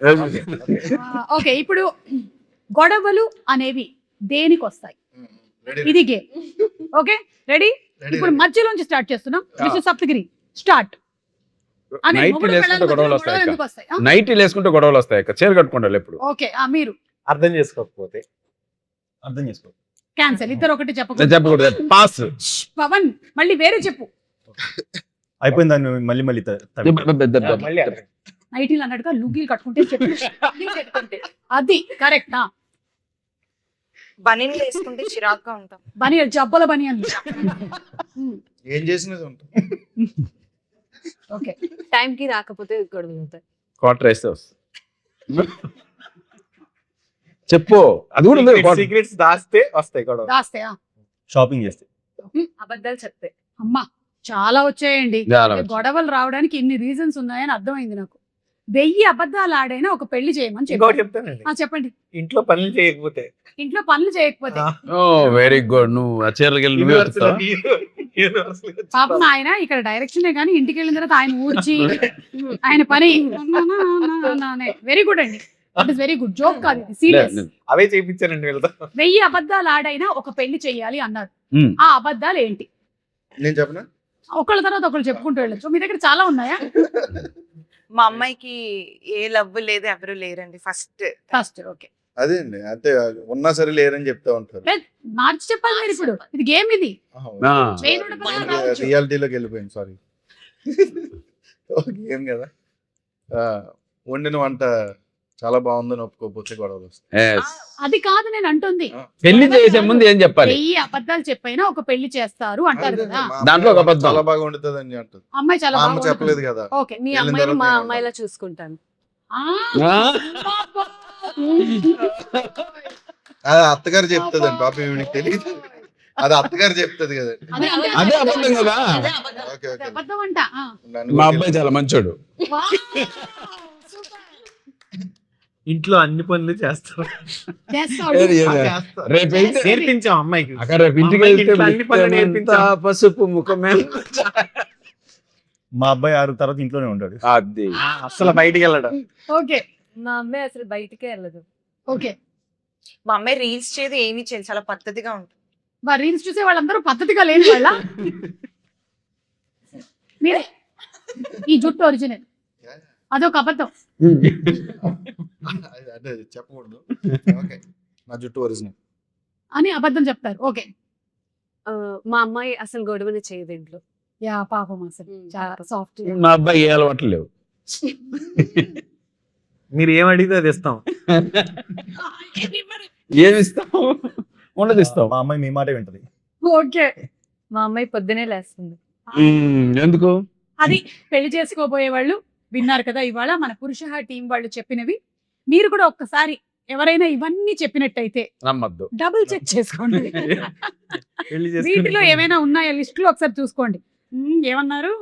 ఓకే, ఇప్పుడు గొడవలు అనేవి దేనికి వస్తాయి? ఇది గేమ్. Okay, ready? ఇప్పుడు మధ్యలోంచి స్టార్ట్ చేస్తున్నాం. Mister Saptagiri start. నైట్లు వేసుకుంటే గొడవలు వస్తాయి. నైట్లు వేసుకుంటే గొడవలు వస్తాయి. చీర కట్టుకుంటారు ఎప్పుడు. ఓకే, మీరు అర్థం చేసుకోకపోతే. అర్థం చేసుకో. క్యాన్సిల్. ఇద్దరు ఒకటి చెప్పకూడదు. చెప్పకూడదు. పాస్. పవన్ మళ్ళీ వేరే చెప్పు. అయిపోయింది దాన్ని మళ్ళీ మళ్ళీ మళ్ళీ అర్థం. నైటీలు అన్నట్టుగా లుగ్గీలు కట్టుకుంటే చెప్పు. అది కరెక్ట్. బనీన్లు వేసుకుంటే చిరాగ్గా ఉంటాం. బనియన్, జబ్బల బనియన్. ఏం చేసినది ఉంటాం. ఓకే, టైం కి రాకపోతే గొడవలు అవుతాయి. క్వార్టర్ వేస్తే వస్తుంది. చెప్పు. అది కూడా ఉంది. సీక్రెట్స్ దాస్తే వస్తాయి గొడవ. దాస్తాయా? షాపింగ్ చేస్తే. అబద్ధాలు చెప్తే. అమ్మా, చాలా వచ్చాయండి. చాలా వచ్చాయి. గొడవలు రావడానికి ఇన్ని రీజన్స్ ఉన్నాయని అర్థమైంది నాకు. 1000 అబద్ధాలు ఆడైనా ఒక పెళ్లి చేయమని ఇంకోటి చెప్పారు. చెప్తానండి. చెప్పండి. ఇంట్లో పనులు చేయకపోతే. ఇంట్లో పనులు చేయకపోతే. ఓ వెరీ గుడ్. నువ్వు ఆ చీరకి వెళ్ళి నువ్వే వస్తావా? పాపం ఆయన ఇక్కడ డైరెక్షనే కానీ ఇంటికి వెళ్ళిన తర్వాత ఆయన ఊడ్చి ఆయన పని. వెరీ గుడ్ అండి. That is very good joke కాదు ఇది సీరియస్. అవే చేయించానండి వీళ్ళతో. 1000 అబద్ధాలు ఆడైనా ఒక పెళ్లి చెయ్యాలి అన్నారు. ఉమ్. ఆ అబద్ధాలు ఏంటి? నేను చెప్పనా? ఒకళ్ళ తర్వాత ఒకళ్ళు చెప్పుకుంటూ వెళ్ళొచ్చు. మీ దగ్గర చాలా ఉన్నాయా? మా అమ్మాయికి ఏ లవ్ లేదు, ఎవరు లేరండి ఫస్ట్. ఫస్ట్ ఓకే, అదే అండి, అంటే ఉన్నా సరే లేరని చెప్తా ఉంటారు. మార్చి చెప్పాలి మీరు ఇప్పుడు. ఇది గేమ్ ఇది. ఆ. మెయిన్ ఉండకపోతే రావచ్చు. రియాలిటీలోకి వెళ్ళిపోయింది, సారీ. ఏం కదా, వండిన వంట చాలా బాగుందని ఒప్పుకోకపోతే గొడవలు వస్తాయి. Yes. అది కాదు నేను అంటుంది. పెళ్లి చేసే ముందు ఏం చెప్పాలి? 1000 అబద్ధాలు చెప్పైనా ఒక పెళ్లి చేస్తారు అంటారు అదే, కదా. మా దాంట్లో ఒక అమ్మాయి అబద్ధం. చాలా బాగా వండుతుంది అని అంటుంది. అమ్మాయి చాలా మా అమ్మ బాగా చెప్పలేదు కదా. ఓకే. మీ వెళ్ళిన అమ్మాయిని తర్వాత మా నేను అమ్మాయిలా చూసుకుంటాను. అది అత్తగారు చెప్తుంది అండి, పాప ఈవిడికి తెలియదు. అది అత్తగారు చెప్తుంది కదండి. అదే అబద్ధం కదా. Okay okay. అబద్ధం అంట. నన్ను మా కొట్టి- అబ్బాయి చాలా మంచోడు. ఇంట్లో అన్ని పనులు చేస్తారు. చేస్తాడు. రేపు అయితే నేర్పించాం అమ్మాయికి. అక్కడ రేపు ఇంటికి అమ్మాయికి వెళ్తే ఇంట్లో అన్ని పనులు ముఖ్యమంతా నేర్పించాం. పసుపు ముఖమే. మా అబ్బాయి 6 తర్వాత ఇంట్లోనే ఉంటాడు. అది అసలు బయటికి వెళ్ళడం. ఓకే మా అమ్మాయి అసలు బయటికే వెళ్ళదు. ఓకే. మా అమ్మాయి రీల్స్ చేయదు, ఏమీ చేయదు, చాలా పద్ధతిగా ఉంటుంది. మా రీల్స్ చూసే వాళ్ళందరూ పద్ధతిగా లేని వాళ్ళ. మీరే ఈ జుట్టు ఒరిజినల్, అదొక అబద్ధం. అదే చెప్పకూడదు. ఓకే, నా జుట్టు ఒరిజినల్ అని అబద్ధం చెప్తారు. ఓకే. మా అమ్మాయి అసలు గొడవని చేయదు ఇంట్లో. యా పాపం అసలు చాలా సాఫ్ట్. మా అబ్బాయి ఏ అలవాట్లు లేవు. మీరు ఏం అడిగితే అది ఇస్తాం. ఏమి ఇస్తాం? ఉండదు ఇస్తాం. మా అమ్మాయి మీ మాటే వింటది. ఓకే. మా అమ్మాయి పొద్దునే లేస్తుంది. ఎందుకు? అది పెళ్లి చేసుకోబోయే వాళ్ళు విన్నారు కదా ఇవాళ మన పురుష టీం వాళ్ళు చెప్పినవి. మీరు కూడా ఒక్కసారి ఎవరైనా ఇవన్నీ చెప్పినట్టయితే నమ్మద్దు. డబుల్ చెక్ చేసుకోండి. పెళ్లి చేసుకుని- వీటిలో ఏమైనా ఉన్నాయా లిస్ట్ లో ఒకసారి చూసుకోండి. ఏమన్నారు?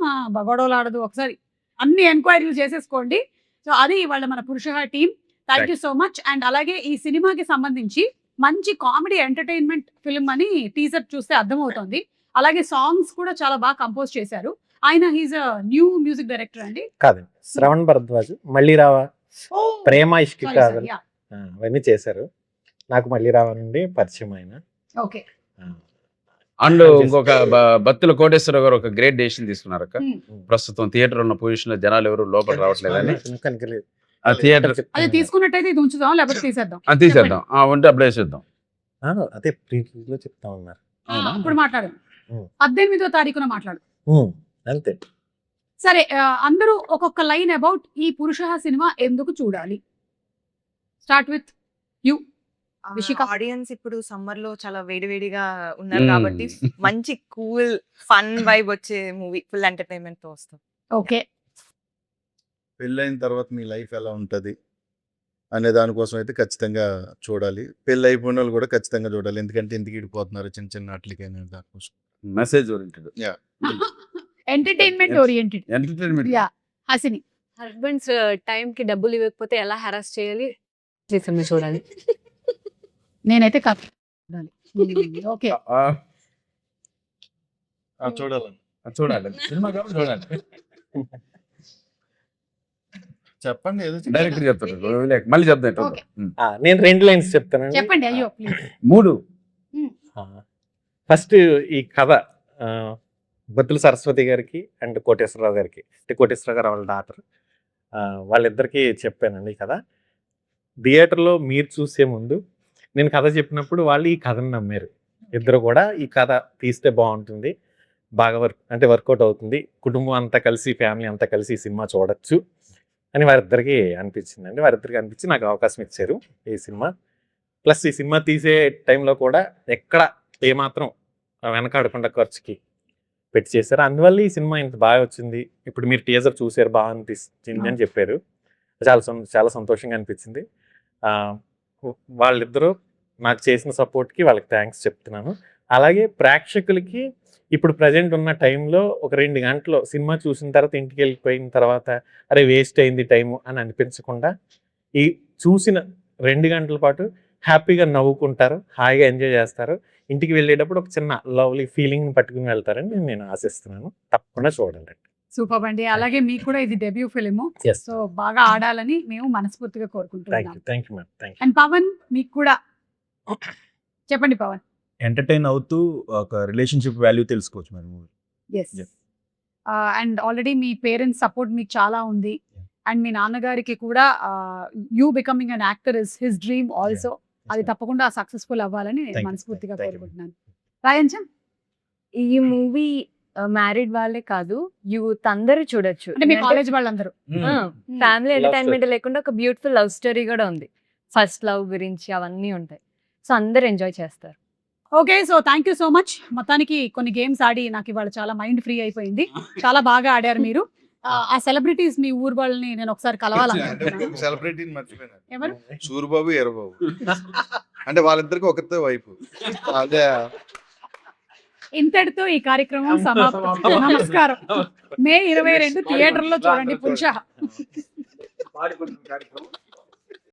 గొడవలు ఆడదు, ఒకసారి అన్ని ఎంక్వైరీలు చేసేసుకోండి. సో అది ఇవాళ మన పురుష team. Thank you so much. And అలాగే ఈ సినిమాకి సంబంధించి మంచి కామెడీ ఎంటర్టైన్మెంట్ ఫిల్మ్ అని టీజర్ చూస్తే అర్థమవుతుంది. అలాగే సాంగ్స్ కూడా చాలా బాగా కంపోజ్ చేశారు. ఆయన he's a new music director అండి. కాదండి, శ్రవణ్ భరద్వాజ్, మళ్ళీ రావా, ప్రేమ ఇష్కి Sorry, కాదు, sorry, yeah. అవన్నీ చేశారు. నాకు మళ్ళీ రావా నుండి పరిచయం ఆయన. ఓకే. అండ్ ఇంకొక బత్తుల కోటేశ్వర గారు ఒక గ్రేట్ డెసిషన్ తీసుకున్నారు అక్క. Hmm. ప్రస్తుతం థియేటర్ ఉన్న పొజిషన్ లో జనాలు ఎవరు లోపల రావట్లేదని కనుకలేదు. ఆ థియేటర్ అది తీసుకున్నట్టయితే ఇది ఉంచుదాం, లేకపోతే తీసేద్దాం. తీసేద్దాం. ఉంటే అప్పుడు వేసేద్దాం. అదే ప్రీ లో చెప్తా ఉన్నారు. ఇప్పుడు మాట్లాడు. Hmm. 18వ తారీఖున మాట్లాడు. అంతే. సరే, అందరూ ఒక్కొక్క లైన్ అబౌట్ ఈ పురుష సినిమా ఎందుకు చూడాలి. Start with you. Vishika. Audience ఇప్పుడు సమ్మర్ లో చాలా వేడివేడిగా ఉన్నారు కాబట్టి మంచి కూల్ ఫన్ వైబ్ వచ్చే మూవీ, ఫుల్ ఎంటర్టైన్మెంట్ తో వస్తాం. ఓకే. పెళ్ళైన తర్వాత మీ లైఫ్ ఎలా ఉంటుంది అనే దానికోసం అయితే ఖచ్చితంగా చూడాలి. పెళ్ళి అయిపోయిన వాళ్ళు కూడా ఖచ్చితంగా చూడాలి. ఎందుకంటే ఎందుకు ఇడిపోతున్నారు చిన్న చిన్న వాటికైనా దానికోసం. Message oriented, entertainment oriented. Entertainment. Yeah Hasini. Husbands time కి డబ్బులు ఇవ్వకపోతే ఎలా హెరాస్ చేయాలి సినిమా చూడాలి. నేనైతే కాదు. ఓకే. చూడాలి. చూడాలి, సినిమా కాబట్టి చూడాలి. చెప్పండి ఏదో డైరెక్టర్ చెప్తాడు, మళ్ళీ చెప్తాను. Okay. నేను 2 లైన్స్ చెప్తానండి. చెప్పండి. అయ్యో ప్లీజ్. 3. ఫస్ట్ ఈ కథ బత్తుల సరస్వతి గారికి అండ్ కోటేశ్వరరావు గారికి, అంటే కోటేశ్వరరావు గారు వాళ్ళ డాటర్, వాళ్ళిద్దరికీ చెప్పానండి ఈ కథ. థియేటర్లో మీరు చూసే ముందు నేను కథ చెప్పినప్పుడు వాళ్ళు ఈ కథను నమ్మారు. ఇద్దరు కూడా ఈ కథ తీస్తే బాగుంటుంది, బాగా వర్కౌట్ అవుతుంది, కుటుంబం అంతా కలిసి, ఫ్యామిలీ అంతా కలిసి ఈ సినిమా చూడొచ్చు అని వారిద్దరికి అనిపించిందండి. వారిద్దరికి అనిపించి నాకు అవకాశం ఇచ్చారు ఈ సినిమా. ప్లస్ ఈ సినిమా తీసే టైంలో కూడా ఎక్కడ ఏమాత్రం వెనకాడకుండా ఖర్చుకి పెట్టి చేశారు. అందువల్ల ఈ సినిమా ఇంత బాగా వచ్చింది. ఇప్పుడు మీరు టీజర్ చూసారు, బాగా అనిపించింది అని చెప్పారు. చాలా సంతోషంగా అనిపించింది. వాళ్ళిద్దరూ నాకు చేసిన సపోర్ట్కి వాళ్ళకి థ్యాంక్స్ చెప్తున్నాను. అలాగే ప్రేక్షకులకి ఇప్పుడు ప్రజెంట్ ఉన్న టైంలో ఒక 2 గంటలు సినిమా చూసిన తర్వాత ఇంటికి వెళ్ళిపోయిన తర్వాత అరే వేస్ట్ అయింది టైము అని అనిపించకుండా ఈ చూసిన 2 గంటల పాటు హ్యాపీగా నవ్వుకుంటారు, హాయిగా ఎంజాయ్ చేస్తారు. ఇంటికి వెళ్ళేటప్పుడు ఒక చిన్న లవ్లీ ఫీలింగ్ని పట్టుకుని వెళ్తారని నేను ఆశిస్తున్నాను. తప్పకుండా చూడండి. సూపర్ అండి. అలాగే మీకు కూడా ఇది డెబ్యూ ఫిలిము. Yes. సో బాగా ఆడాలని మేము మనస్ఫూర్తిగా కోరుకుంటున్నాం. Thank you madam, thank you. And Pawan మీకు కూడా చెప్పండి పవన్. ఎంటర్టైన్ అవుతూ ఒక రిలేషన్షిప్ వాల్యూ తెలుసుకోవచ్చు madam movie. Yes. Yeah. And already మీ పేరెంట్స్ సపోర్ట్ మీకు చాలా ఉంది. అండ్ మీ నాన్నగారికి కూడా you becoming an actor is his dream also. అది తప్పకుండా సక్సెస్ఫుల్ అవ్వాలని నేను Thank you. మనస్ఫూర్తిగా Thank you. కోరుకుంటున్నాను. రాయంచం ఈ మూవీ మ్యారీడ్ వాళ్ళే కాదు, యూత్ అందరూ చూడొచ్చు. అంటే మీ కాలేజ్ వాళ్ళందరూ. ఫ్యామిలీ Love ఎంటర్టైన్మెంట్ లేకుండా ఒక బ్యూటిఫుల్ లవ్ స్టోరీ కూడా ఉంది. ఫస్ట్ లవ్ గురించి అవన్నీ ఉంటాయి. సో అందరు ఎంజాయ్ చేస్తారు. Okay, so thank you so much. మొత్తానికి కొన్ని గేమ్స్ ఆడి నాకు ఇవాళ చాలా మైండ్ ఫ్రీ అయిపోయింది. చాలా బాగా ఆడారు మీరు. ఆ సెలబ్రిటీస్ మీ ఊరు వాళ్ళని నేను ఒకసారి కలవాలనుకుంటున్నాను. సెలబ్రిటీని మర్చిపోయినా, ఎవరు? సూరిబాబు ఎర్రబాబు. అంటే వాళ్ళిద్దరికి ఒకరితో వైపు. అదే ఇంతటితో ఈ కార్యక్రమం సమాప్తం. నమస్కారం. మే 22 థియేటర్లో చూడండి పురుష.